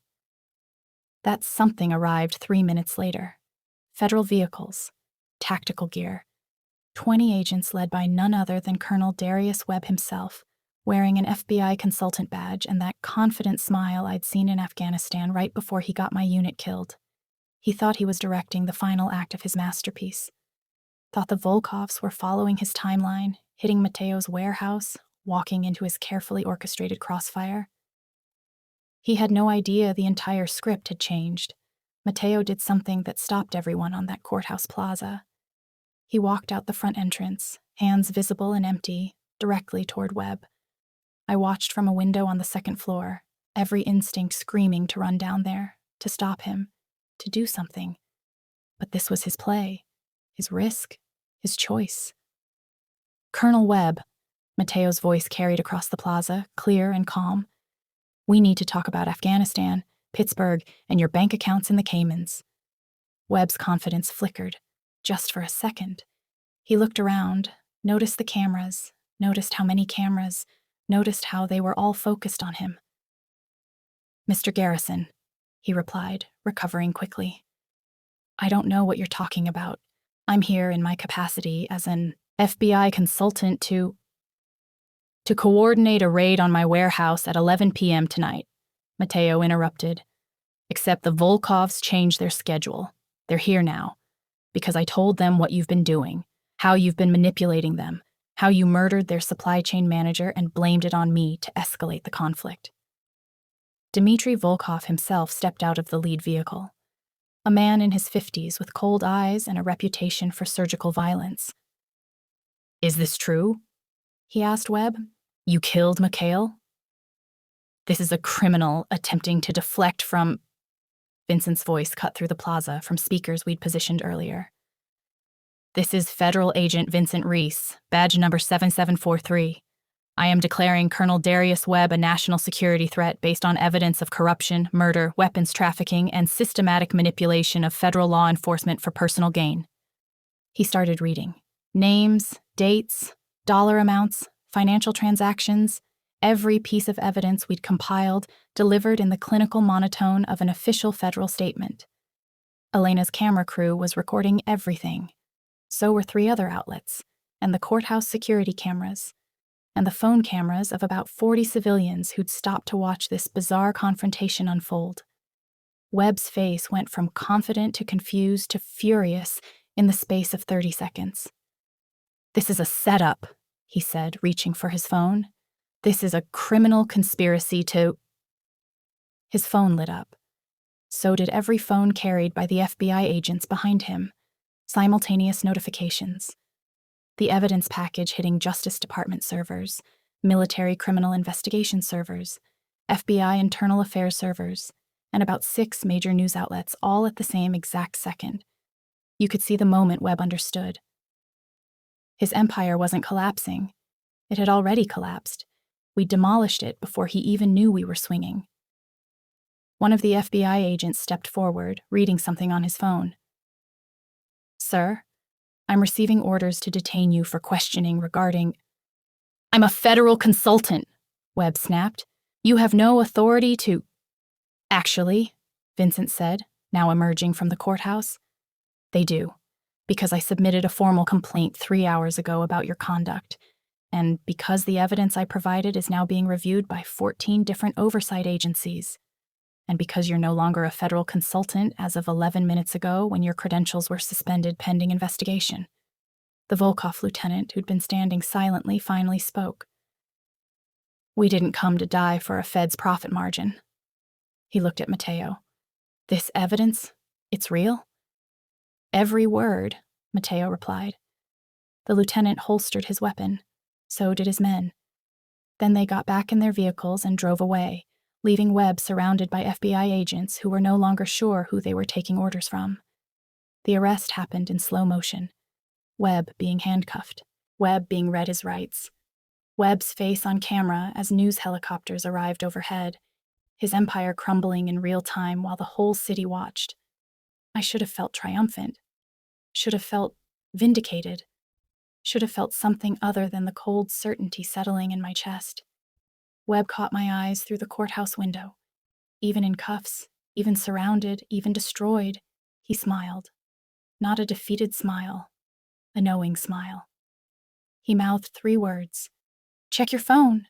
That something arrived 3 minutes later. Federal vehicles, tactical gear, 20 agents led by none other than Colonel Darius Webb himself, wearing an FBI consultant badge and that confident smile I'd seen in Afghanistan right before he got my unit killed. He thought he was directing the final act of his masterpiece. Thought the Volkovs were following his timeline, hitting Mateo's warehouse, walking into his carefully orchestrated crossfire. He had no idea the entire script had changed. Mateo did something that stopped everyone on that courthouse plaza. He walked out the front entrance, hands visible and empty, directly toward Webb. I watched from a window on the 2nd floor, every instinct screaming to run down there, to stop him, to do something. But this was his play, his risk, his choice. Colonel Webb, Mateo's voice carried across the plaza, clear and calm. We need to talk about Afghanistan, Pittsburgh, and your bank accounts in the Caymans. Webb's confidence flickered, just for a second. He looked around, noticed the cameras, noticed how many cameras, noticed how they were all focused on him. Mr. Garrison, he replied, recovering quickly. I don't know what you're talking about. I'm here in my capacity as an FBI consultant to coordinate a raid on my warehouse at 11 p.m. tonight, Mateo interrupted. Except the Volkovs changed their schedule. They're here now, because I told them what you've been doing, how you've been manipulating them, how you murdered their supply chain manager and blamed it on me to escalate the conflict. Dmitry Volkov himself stepped out of the lead vehicle. A man in his 50s with cold eyes and a reputation for surgical violence. Is this true? He asked Webb. You killed Mikhail? This is a criminal attempting to deflect from... Vincent's voice cut through the plaza from speakers we'd positioned earlier. This is Federal Agent Vincent Reese, badge number 7743. I am declaring Colonel Darius Webb a national security threat based on evidence of corruption, murder, weapons trafficking, and systematic manipulation of federal law enforcement for personal gain. He started reading. Names, dates, dollar amounts, financial transactions, every piece of evidence we'd compiled, delivered in the clinical monotone of an official federal statement. Elena's camera crew was recording everything. So were 3 other outlets, and the courthouse security cameras, and the phone cameras of about 40 civilians who'd stopped to watch this bizarre confrontation unfold. Webb's face went from confident to confused to furious in the space of 30 seconds. This is a setup, he said, reaching for his phone. This is a criminal conspiracy to... His phone lit up. So did every phone carried by the FBI agents behind him. Simultaneous notifications. The evidence package hitting Justice Department servers, military criminal investigation servers, FBI internal affairs servers, and about 6 major news outlets all at the same exact second. You could see the moment Webb understood. His empire wasn't collapsing. It had already collapsed. We demolished it before he even knew we were swinging. One of the FBI agents stepped forward, reading something on his phone. "Sir, I'm receiving orders to detain you for questioning regarding..." "I'm a federal consultant," Webb snapped. "You have no authority to..." "Actually," Vincent said, now emerging from the courthouse, "they do, because I submitted a formal complaint 3 hours ago about your conduct, and because the evidence I provided is now being reviewed by 14 different oversight agencies, and because you're no longer a federal consultant as of 11 minutes ago when your credentials were suspended pending investigation." The Volkov lieutenant, who'd been standing silently, finally spoke. "We didn't come to die for a Fed's profit margin." He looked at Matteo. "This evidence, it's real?" "Every word," Matteo replied. The lieutenant holstered his weapon. So did his men. Then they got back in their vehicles and drove away, leaving Webb surrounded by FBI agents who were no longer sure who they were taking orders from. The arrest happened in slow motion. Webb being handcuffed. Webb being read his rights. Webb's face on camera as news helicopters arrived overhead, his empire crumbling in real time while the whole city watched. I should have felt triumphant. Should have felt vindicated. Should have felt something other than the cold certainty settling in my chest. Webb caught my eyes through the courthouse window. Even in cuffs, even surrounded, even destroyed, he smiled. Not a defeated smile, a knowing smile. He mouthed 3 words. "Check your phone."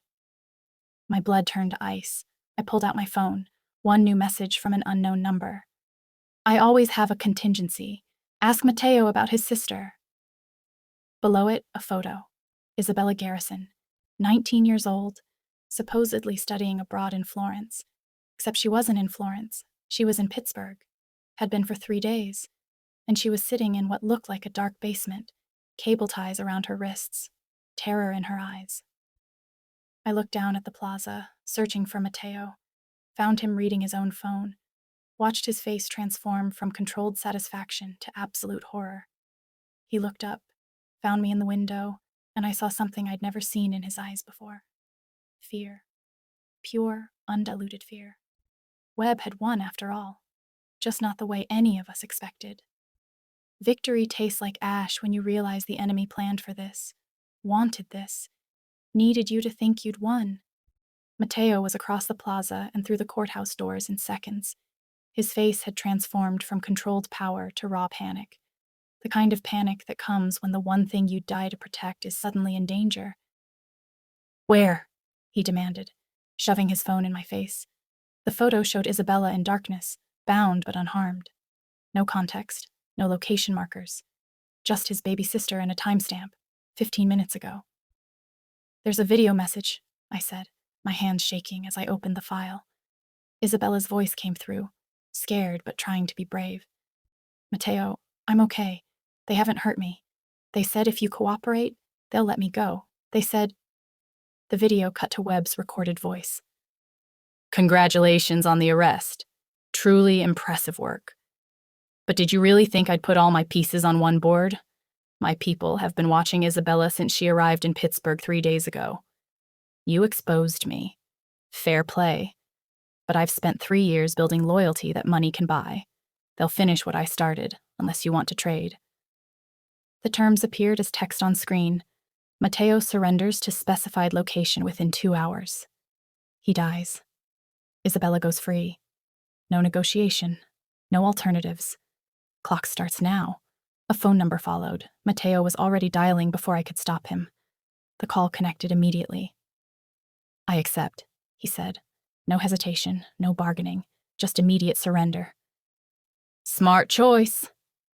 My blood turned to ice. I pulled out my phone, one new message from an unknown number. "I always have a contingency. Ask Matteo about his sister." Below it, a photo. Isabella Garrison, 19 years old, supposedly studying abroad in Florence. Except she wasn't in Florence. She was in Pittsburgh. Had been for 3 days. And she was sitting in what looked like a dark basement, cable ties around her wrists, terror in her eyes. I looked down at the plaza, searching for Matteo, found him reading his own phone, watched his face transform from controlled satisfaction to absolute horror. He looked up, found me in the window, and I saw something I'd never seen in his eyes before. Fear. Pure, undiluted fear. Webb had won after all, just not the way any of us expected. Victory tastes like ash when you realize the enemy planned for this, wanted this, needed you to think you'd won. Matteo was across the plaza and through the courthouse doors in seconds. His face had transformed from controlled power to raw panic. The kind of panic that comes when the one thing you die to protect is suddenly in danger. "Where?" he demanded, shoving his phone in my face. The photo showed Isabella in darkness, bound but unharmed. No context, no location markers. Just his baby sister and a timestamp, 15 minutes ago. "There's a video message," I said, my hands shaking as I opened the file. Isabella's voice came through, scared but trying to be brave. "Matteo, I'm okay. They haven't hurt me. They said if you cooperate, they'll let me go. They said..." The video cut to Webb's recorded voice. "Congratulations on the arrest. Truly impressive work. But did you really think I'd put all my pieces on one board? My people have been watching Isabella since she arrived in Pittsburgh 3 days ago. You exposed me. Fair play. But I've spent 3 years building loyalty that money can buy. They'll finish what I started, unless you want to trade." The terms appeared as text on screen. Matteo surrenders to specified location within 2 hours. He dies. Isabella goes free. No negotiation. No alternatives. Clock starts now. A phone number followed. Matteo was already dialing before I could stop him. The call connected immediately. "I accept," he said. No hesitation, no bargaining, just immediate surrender. "Smart choice,"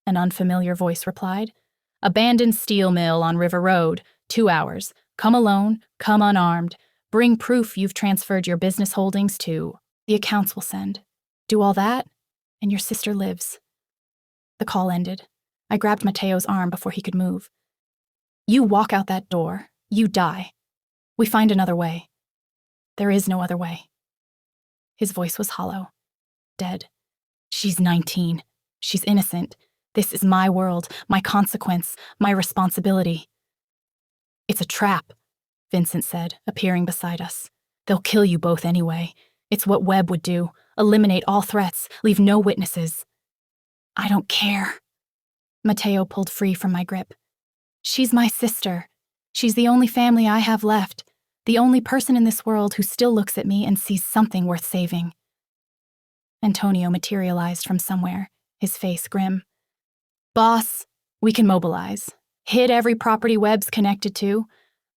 an unfamiliar voice replied. "Abandoned steel mill on River Road, 2 hours. Come alone, come unarmed. Bring proof you've transferred your business holdings to the accounts will send. Do all that, and your sister lives. The call ended. I grabbed Mateo's arm before he could move. You walk out that door, you die. We find another way. There is no other way. His voice was hollow, dead. She's 19. She's innocent. This is my world, my consequence, my responsibility. It's a trap, Vincent said, appearing beside us. They'll kill you both anyway. It's what Webb would do. Eliminate all threats, leave no witnesses. I don't care. Mateo pulled free from my grip. She's my sister. She's the only family I have left, the only person in this world who still looks at me and sees something worth saving. Antonio materialized from somewhere, his face grim. Boss, we can mobilize. Hit every property Webb's connected to.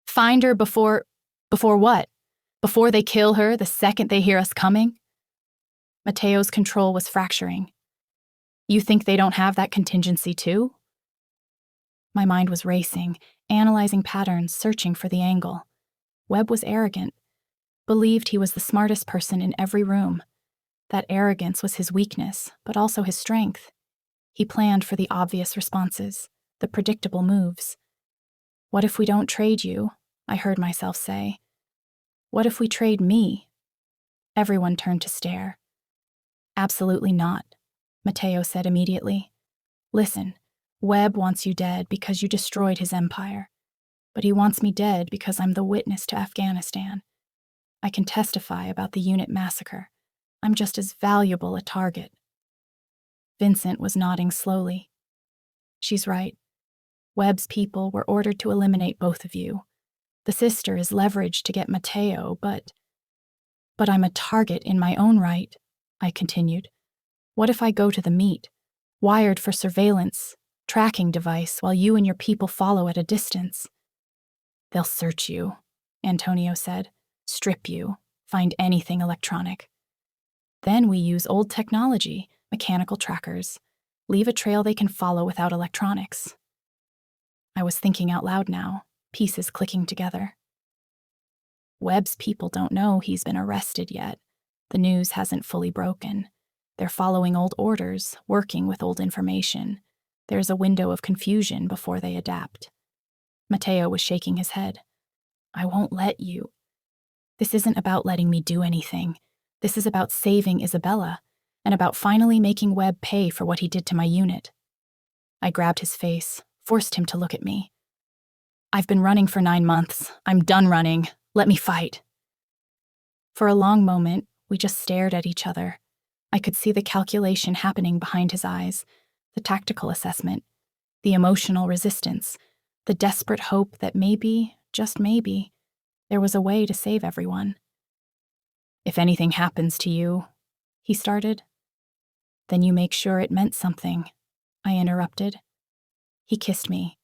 Find her before what? Before they kill her the second they hear us coming? Mateo's control was fracturing. You think they don't have that contingency too? My mind was racing, analyzing patterns, searching for the angle. Webb was arrogant, believed he was the smartest person in every room. That arrogance was his weakness, but also his strength. He planned for the obvious responses, the predictable moves. What if we don't trade you? I heard myself say. What if we trade me? Everyone turned to stare. Absolutely not, Mateo said immediately. Listen, Webb wants you dead because you destroyed his empire. But he wants me dead because I'm the witness to Afghanistan. I can testify about the unit massacre. I'm just as valuable a target. Vincent was nodding slowly. She's right. Webb's people were ordered to eliminate both of you. The sister is leveraged to get Mateo, but I'm a target in my own right, I continued. What if I go to the meet, wired for surveillance, tracking device, while you and your people follow at a distance? They'll search you, Antonio said, strip you, find anything electronic. Then we use old technology, mechanical trackers, leave a trail they can follow without electronics. I was thinking out loud now, pieces clicking together. Webb's people don't know he's been arrested yet. The news hasn't fully broken. They're following old orders, working with old information. There's a window of confusion before they adapt. Mateo was shaking his head. I won't let you. This isn't about letting me do anything. This is about saving Isabella, and about finally making Webb pay for what he did to my unit. I grabbed his face, forced him to look at me. I've been running for 9 months. I'm done running. Let me fight. For a long moment, we just stared at each other. I could see the calculation happening behind his eyes, the tactical assessment, the emotional resistance, the desperate hope that maybe, just maybe, there was a way to save everyone. If anything happens to you, he started. Then you make sure it meant something, I interrupted. He kissed me,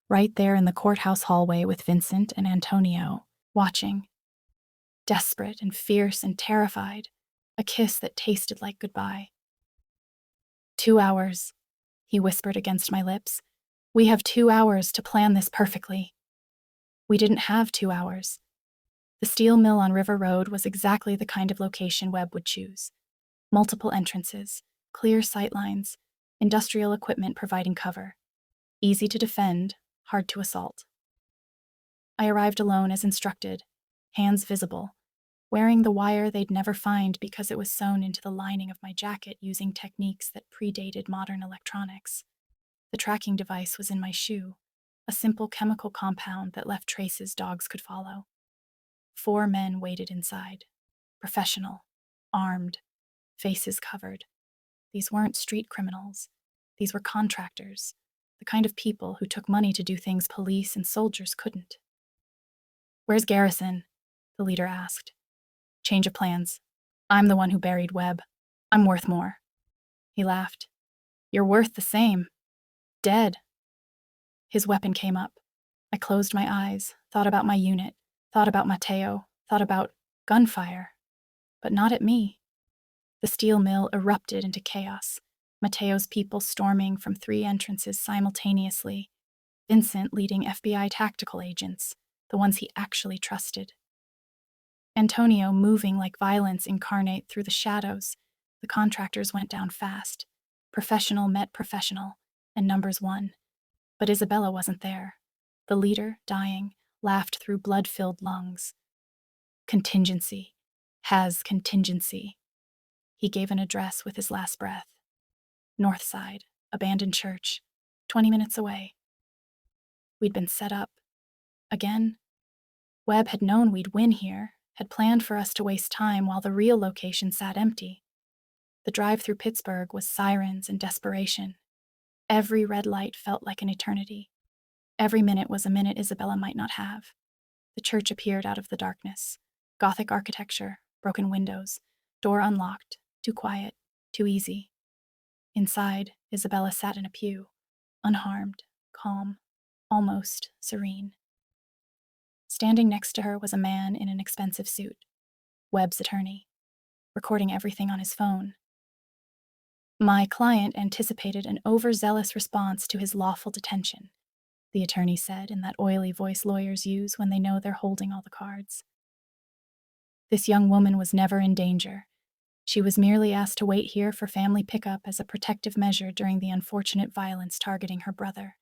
right there in the courthouse hallway with Vincent and Antonio, watching. Desperate and fierce and terrified, a kiss that tasted like goodbye. 2 hours, he whispered against my lips. We have 2 hours to plan this perfectly. We didn't have 2 hours. The steel mill on River Road was exactly the kind of location Webb would choose. Multiple entrances, clear sight lines, industrial equipment providing cover. Easy to defend, hard to assault. I arrived alone as instructed, hands visible, wearing the wire they'd never find because it was sewn into the lining of my jacket using techniques that predated modern electronics. The tracking device was in my shoe, a simple chemical compound that left traces dogs could follow. 4 men waited inside, professional, armed, faces covered. These weren't street criminals. These were contractors, the kind of people who took money to do things police and soldiers couldn't. Where's Garrison? The leader asked. Change of plans. I'm the one who buried Webb. I'm worth more. He laughed. You're worth the same. Dead. His weapon came up. I closed my eyes, thought about my unit, thought about Mateo, thought about gunfire. But not at me. The steel mill erupted into chaos. Mateo's people storming from 3 entrances simultaneously. Vincent leading FBI tactical agents, the ones he actually trusted. Antonio moving like violence incarnate through the shadows. The contractors went down fast. Professional met professional, and numbers won. But Isabella wasn't there. The leader, dying, laughed through blood-filled lungs. Contingency. Has contingency. He gave an address with his last breath. North Side, abandoned church, 20 minutes away. We'd been set up. Again? Webb had known we'd win here, had planned for us to waste time while the real location sat empty. The drive through Pittsburgh was sirens and desperation. Every red light felt like an eternity. Every minute was a minute Isabella might not have. The church appeared out of the darkness. Gothic architecture, broken windows, door unlocked, too quiet, too easy. Inside, Isabella sat in a pew, unharmed, calm, almost serene. Standing next to her was a man in an expensive suit, Webb's attorney, recording everything on his phone. My client anticipated an overzealous response to his lawful detention, the attorney said in that oily voice lawyers use when they know they're holding all the cards. This young woman was never in danger. She was merely asked to wait here for family pickup as a protective measure during the unfortunate violence targeting her brother.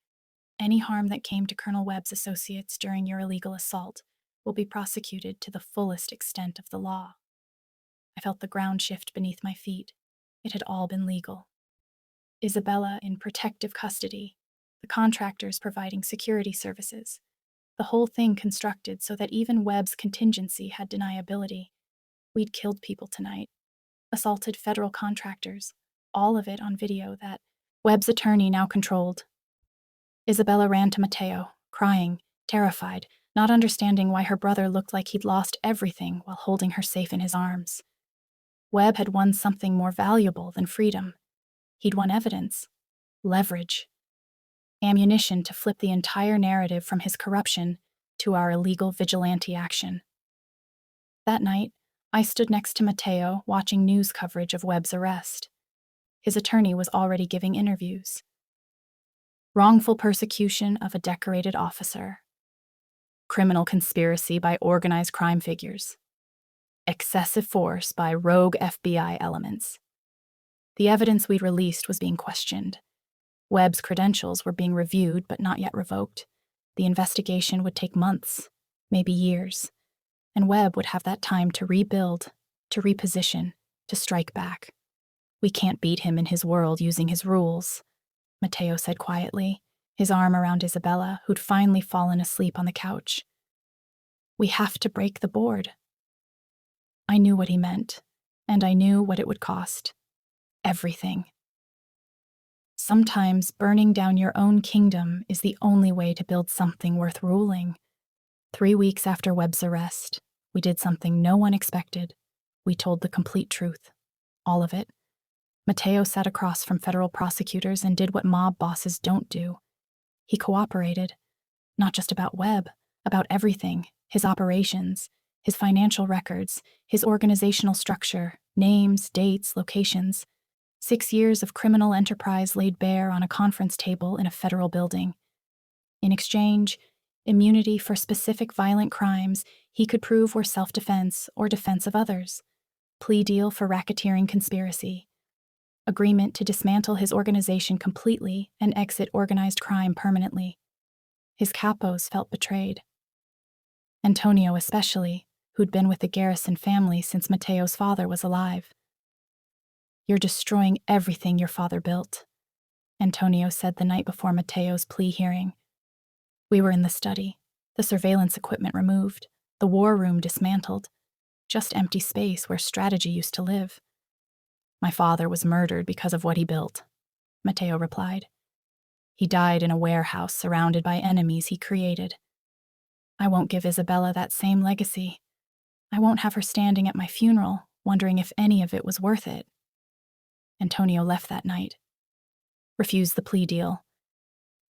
Any harm that came to Colonel Webb's associates during your illegal assault will be prosecuted to the fullest extent of the law. I felt the ground shift beneath my feet. It had all been legal. Isabella in protective custody, the contractors providing security services, the whole thing constructed so that even Webb's contingency had deniability. We'd killed people tonight, assaulted federal contractors, all of it on video that Webb's attorney now controlled. Isabella ran to Matteo, crying, terrified, not understanding why her brother looked like he'd lost everything while holding her safe in his arms. Webb had won something more valuable than freedom. He'd won evidence, leverage, ammunition to flip the entire narrative from his corruption to our illegal vigilante action. That night, I stood next to Matteo watching news coverage of Webb's arrest. His attorney was already giving interviews. Wrongful persecution of a decorated officer. Criminal conspiracy by organized crime figures. Excessive force by rogue FBI elements. The evidence we'd released was being questioned. Webb's credentials were being reviewed but not yet revoked. The investigation would take months, maybe years, and Webb would have that time to rebuild, to reposition, to strike back. We can't beat him in his world using his rules, Matteo said quietly, his arm around Isabella, who'd finally fallen asleep on the couch. We have to break the board. I knew what he meant, and I knew what it would cost. Everything. Sometimes burning down your own kingdom is the only way to build something worth ruling. 3 weeks after Webb's arrest, we did something no one expected. We told the complete truth. All of it. Matteo sat across from federal prosecutors and did what mob bosses don't do. He cooperated. Not just about Webb, about everything, his operations, his financial records, his organizational structure, names, dates, locations. 6 years of criminal enterprise laid bare on a conference table in a federal building. In exchange, immunity for specific violent crimes he could prove were self-defense or defense of others. Plea deal for racketeering conspiracy. Agreement to dismantle his organization completely and exit organized crime permanently. His capos felt betrayed. Antonio especially, who'd been with the Garrison family since Matteo's father was alive. You're destroying everything your father built, Antonio said the night before Matteo's plea hearing. We were in the study, the surveillance equipment removed, the war room dismantled, just empty space where strategy used to live. My father was murdered because of what he built, Matteo replied. He died in a warehouse surrounded by enemies he created. I won't give Isabella that same legacy. I won't have her standing at my funeral, wondering if any of it was worth it. Antonio left that night. Refused the plea deal.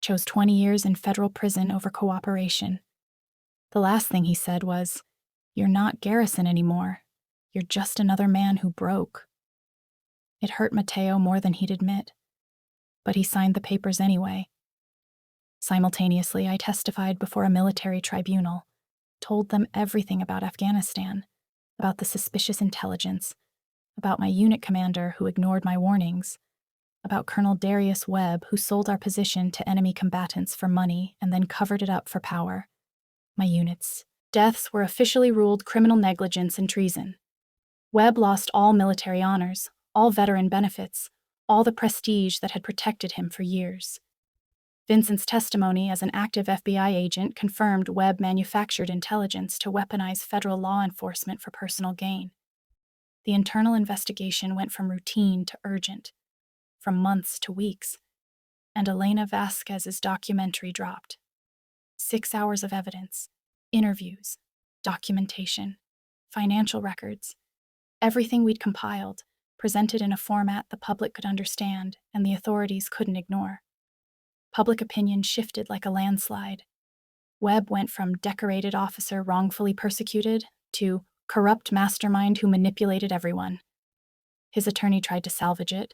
Chose 20 years in federal prison over cooperation. The last thing he said was, "You're not Garrison anymore. You're just another man who broke." It hurt Matteo more than he'd admit. But he signed the papers anyway. Simultaneously, I testified before a military tribunal, told them everything about Afghanistan, about the suspicious intelligence, about my unit commander who ignored my warnings, about Colonel Darius Webb who sold our position to enemy combatants for money and then covered it up for power. My unit's deaths were officially ruled criminal negligence and treason. Webb lost all military honors, all veteran benefits, all the prestige that had protected him for years. Vincent's testimony as an active FBI agent confirmed Webb manufactured intelligence to weaponize federal law enforcement for personal gain. The internal investigation went from routine to urgent, from months to weeks, and Elena Vasquez's documentary dropped. 6 hours of evidence, interviews, documentation, financial records, everything we'd compiled, presented in a format the public could understand and the authorities couldn't ignore. Public opinion shifted like a landslide. Webb went from decorated officer wrongfully persecuted to corrupt mastermind who manipulated everyone. His attorney tried to salvage it,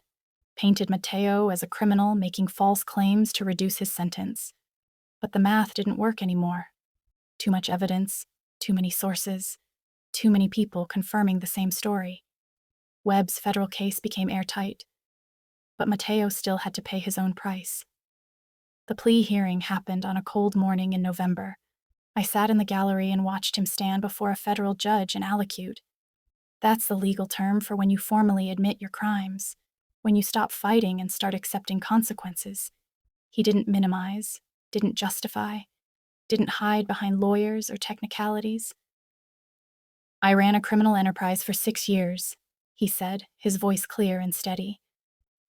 painted Mateo as a criminal making false claims to reduce his sentence. But the math didn't work anymore. Too much evidence, too many sources, too many people confirming the same story. Webb's federal case became airtight, but Mateo still had to pay his own price. The plea hearing happened on a cold morning in November. I sat in the gallery and watched him stand before a federal judge and allocute. That's the legal term for when you formally admit your crimes, when you stop fighting and start accepting consequences. He didn't minimize, didn't justify, didn't hide behind lawyers or technicalities. I ran a criminal enterprise for 6 years, he said, his voice clear and steady.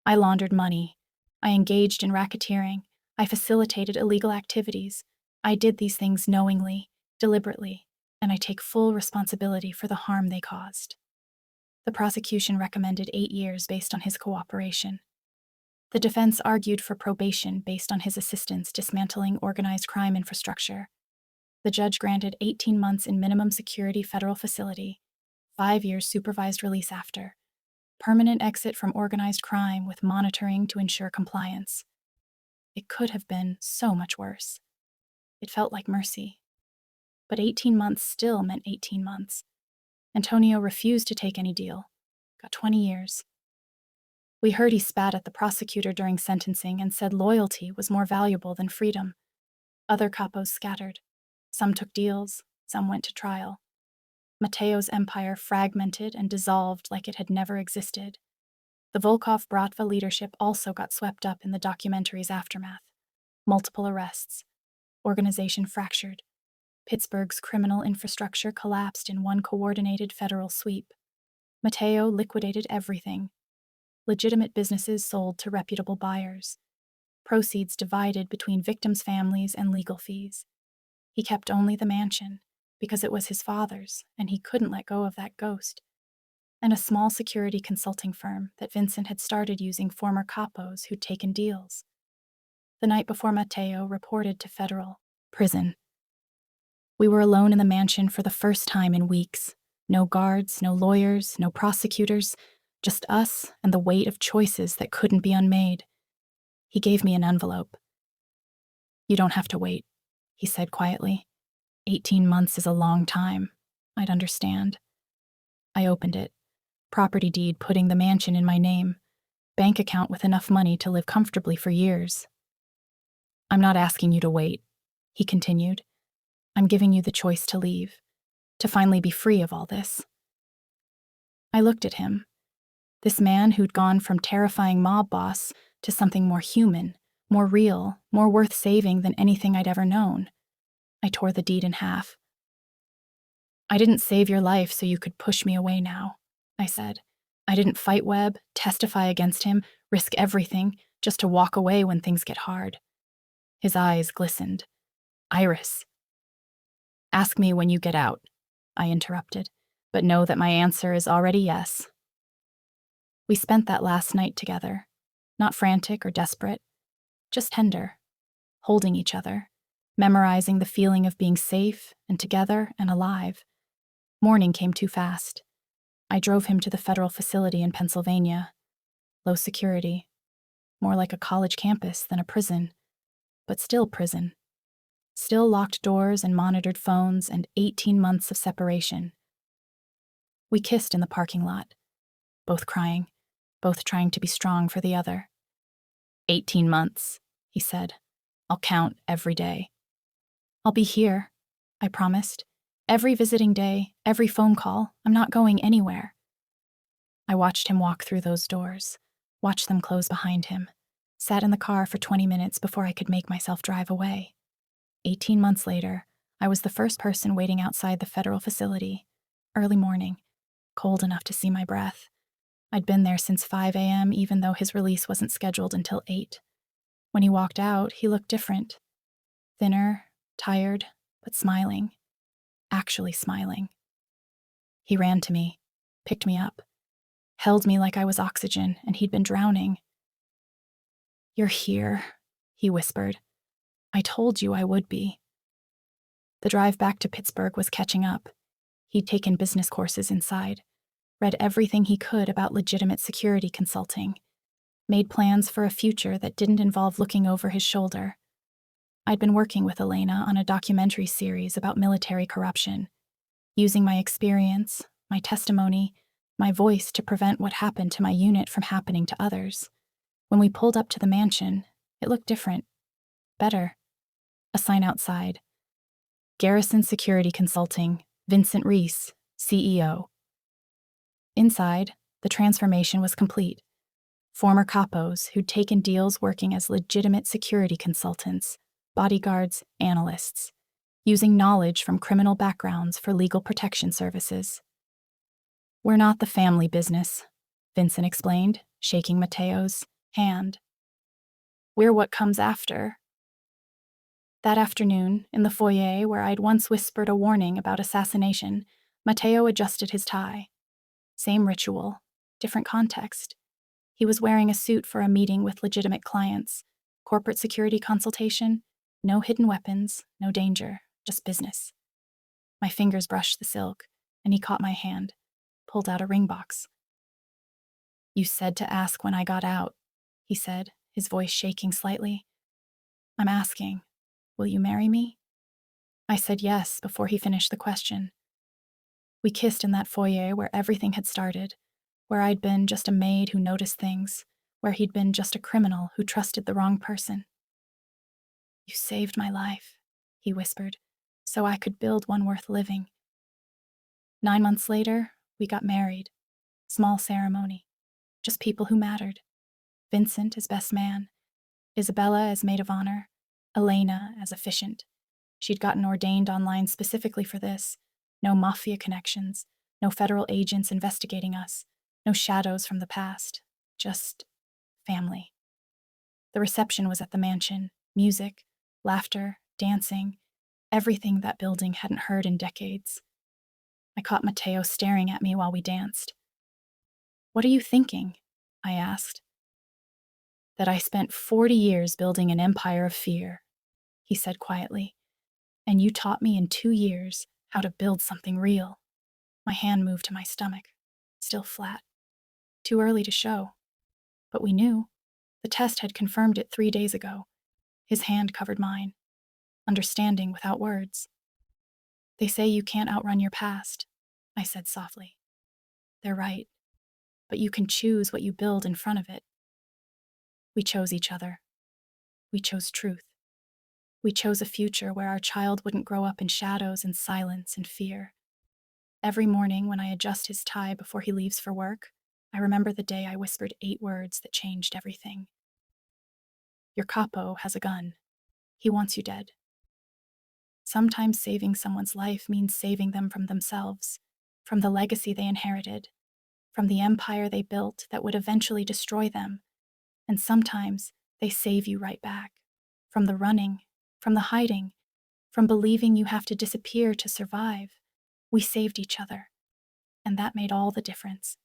I laundered money. I engaged in racketeering. I facilitated illegal activities. I did these things knowingly, deliberately, and I take full responsibility for the harm they caused. The prosecution recommended 8 years based on his cooperation. The defense argued for probation based on his assistance dismantling organized crime infrastructure. The judge granted 18 months in minimum security federal facility, 5 years supervised release after, permanent exit from organized crime with monitoring to ensure compliance. It could have been so much worse. It felt like mercy. But 18 months still meant 18 months. Antonio refused to take any deal. Got 20 years. We heard he spat at the prosecutor during sentencing and said loyalty was more valuable than freedom. Other capos scattered. Some took deals, some went to trial. Mateo's empire fragmented and dissolved like it had never existed. The Volkov-Bratva leadership also got swept up in the documentary's aftermath. Multiple arrests. Organization fractured. Pittsburgh's criminal infrastructure collapsed in one coordinated federal sweep. Mateo liquidated everything. Legitimate businesses sold to reputable buyers. Proceeds divided between victims' families and legal fees. He kept only the mansion, because it was his father's, and he couldn't let go of that ghost. And a small security consulting firm that Vincent had started using former capos who'd taken deals. The night before Mateo reported to federal prison. We were alone in the mansion for the first time in weeks. No guards, no lawyers, no prosecutors, just us and the weight of choices that couldn't be unmade. He gave me an envelope. "You don't have to wait," he said quietly. 18 months is a long time. I'd understand. I opened it. Property deed putting the mansion in my name. Bank account with enough money to live comfortably for years. "I'm not asking you to wait," he continued. "I'm giving you the choice to leave, to finally be free of all this." I looked at him. This man who'd gone from terrifying mob boss to something more human, more real, more worth saving than anything I'd ever known. I tore the deed in half. "I didn't save your life so you could push me away now," I said. "I didn't fight Webb, testify against him, risk everything, just to walk away when things get hard." His eyes glistened. "Iris." "Ask me when you get out," I interrupted, "but know that my answer is already yes." We spent that last night together, not frantic or desperate, just tender, holding each other, memorizing the feeling of being safe and together and alive. Morning came too fast. I drove him to the federal facility in Pennsylvania. Low security, more like a college campus than a prison, but still prison. Still locked doors and monitored phones and 18 months of separation. We kissed in the parking lot, both crying, both trying to be strong for the other. 18 months, he said. I'll count every day. I'll be here, I promised. Every visiting day, every phone call, I'm not going anywhere. I watched him walk through those doors, watched them close behind him, sat in the car for 20 minutes before I could make myself drive away. 18 months later, I was the first person waiting outside the federal facility. Early morning, cold enough to see my breath. I'd been there since 5 a.m., even though his release wasn't scheduled until 8. When he walked out, he looked different. Thinner, tired, but smiling. Actually smiling. He ran to me, picked me up, held me like I was oxygen and he'd been drowning. You're here, he whispered. I told you I would be. The drive back to Pittsburgh was catching up. He'd taken business courses inside, read everything he could about legitimate security consulting, made plans for a future that didn't involve looking over his shoulder. I'd been working with Elena on a documentary series about military corruption, using my experience, my testimony, my voice to prevent what happened to my unit from happening to others. When we pulled up to the mansion, it looked different. Better. A sign outside. Garrison Security Consulting, Vincent Reese, CEO. Inside, the transformation was complete. Former capos who'd taken deals working as legitimate security consultants, bodyguards, analysts, using knowledge from criminal backgrounds for legal protection services. We're not the family business, Vincent explained, shaking Mateo's hand. We're what comes after. That afternoon, in the foyer where I'd once whispered a warning about assassination, Mateo adjusted his tie. Same ritual, different context. He was wearing a suit for a meeting with legitimate clients. Corporate security consultation, no hidden weapons, no danger, just business. My fingers brushed the silk, and he caught my hand, pulled out a ring box. You said to ask when I got out, he said, his voice shaking slightly. I'm asking, will you marry me? I said yes before he finished the question. We kissed in that foyer where everything had started, where I'd been just a maid who noticed things, where he'd been just a criminal who trusted the wrong person. You saved my life, he whispered, so I could build one worth living. 9 months later, we got married. Small ceremony. Just people who mattered. Vincent as best man, Isabella as maid of honor, Elena as efficient. She'd gotten ordained online specifically for this. No Mafia connections, no federal agents investigating us, no shadows from the past, just family. The reception was at the mansion. Music, laughter, dancing, everything that building hadn't heard in decades. I caught Mateo staring at me while we danced. What are you thinking? I asked. That I spent 40 years building an empire of fear, he said quietly, and you taught me in 2 years how to build something real. My hand moved to my stomach, still flat. Too early to show. But we knew. The test had confirmed it 3 days ago. His hand covered mine, understanding without words. They say you can't outrun your past, I said softly. They're right, but you can choose what you build in front of it. We chose each other. We chose truth. We chose a future where our child wouldn't grow up in shadows and silence and fear. Every morning when I adjust his tie before he leaves for work, I remember the day I whispered 8 words that changed everything. Your capo has a gun. He wants you dead. Sometimes saving someone's life means saving them from themselves, from the legacy they inherited, from the empire they built that would eventually destroy them. And sometimes they save you right back, from the running, from the hiding, from believing you have to disappear to survive. We saved each other, and that made all the difference.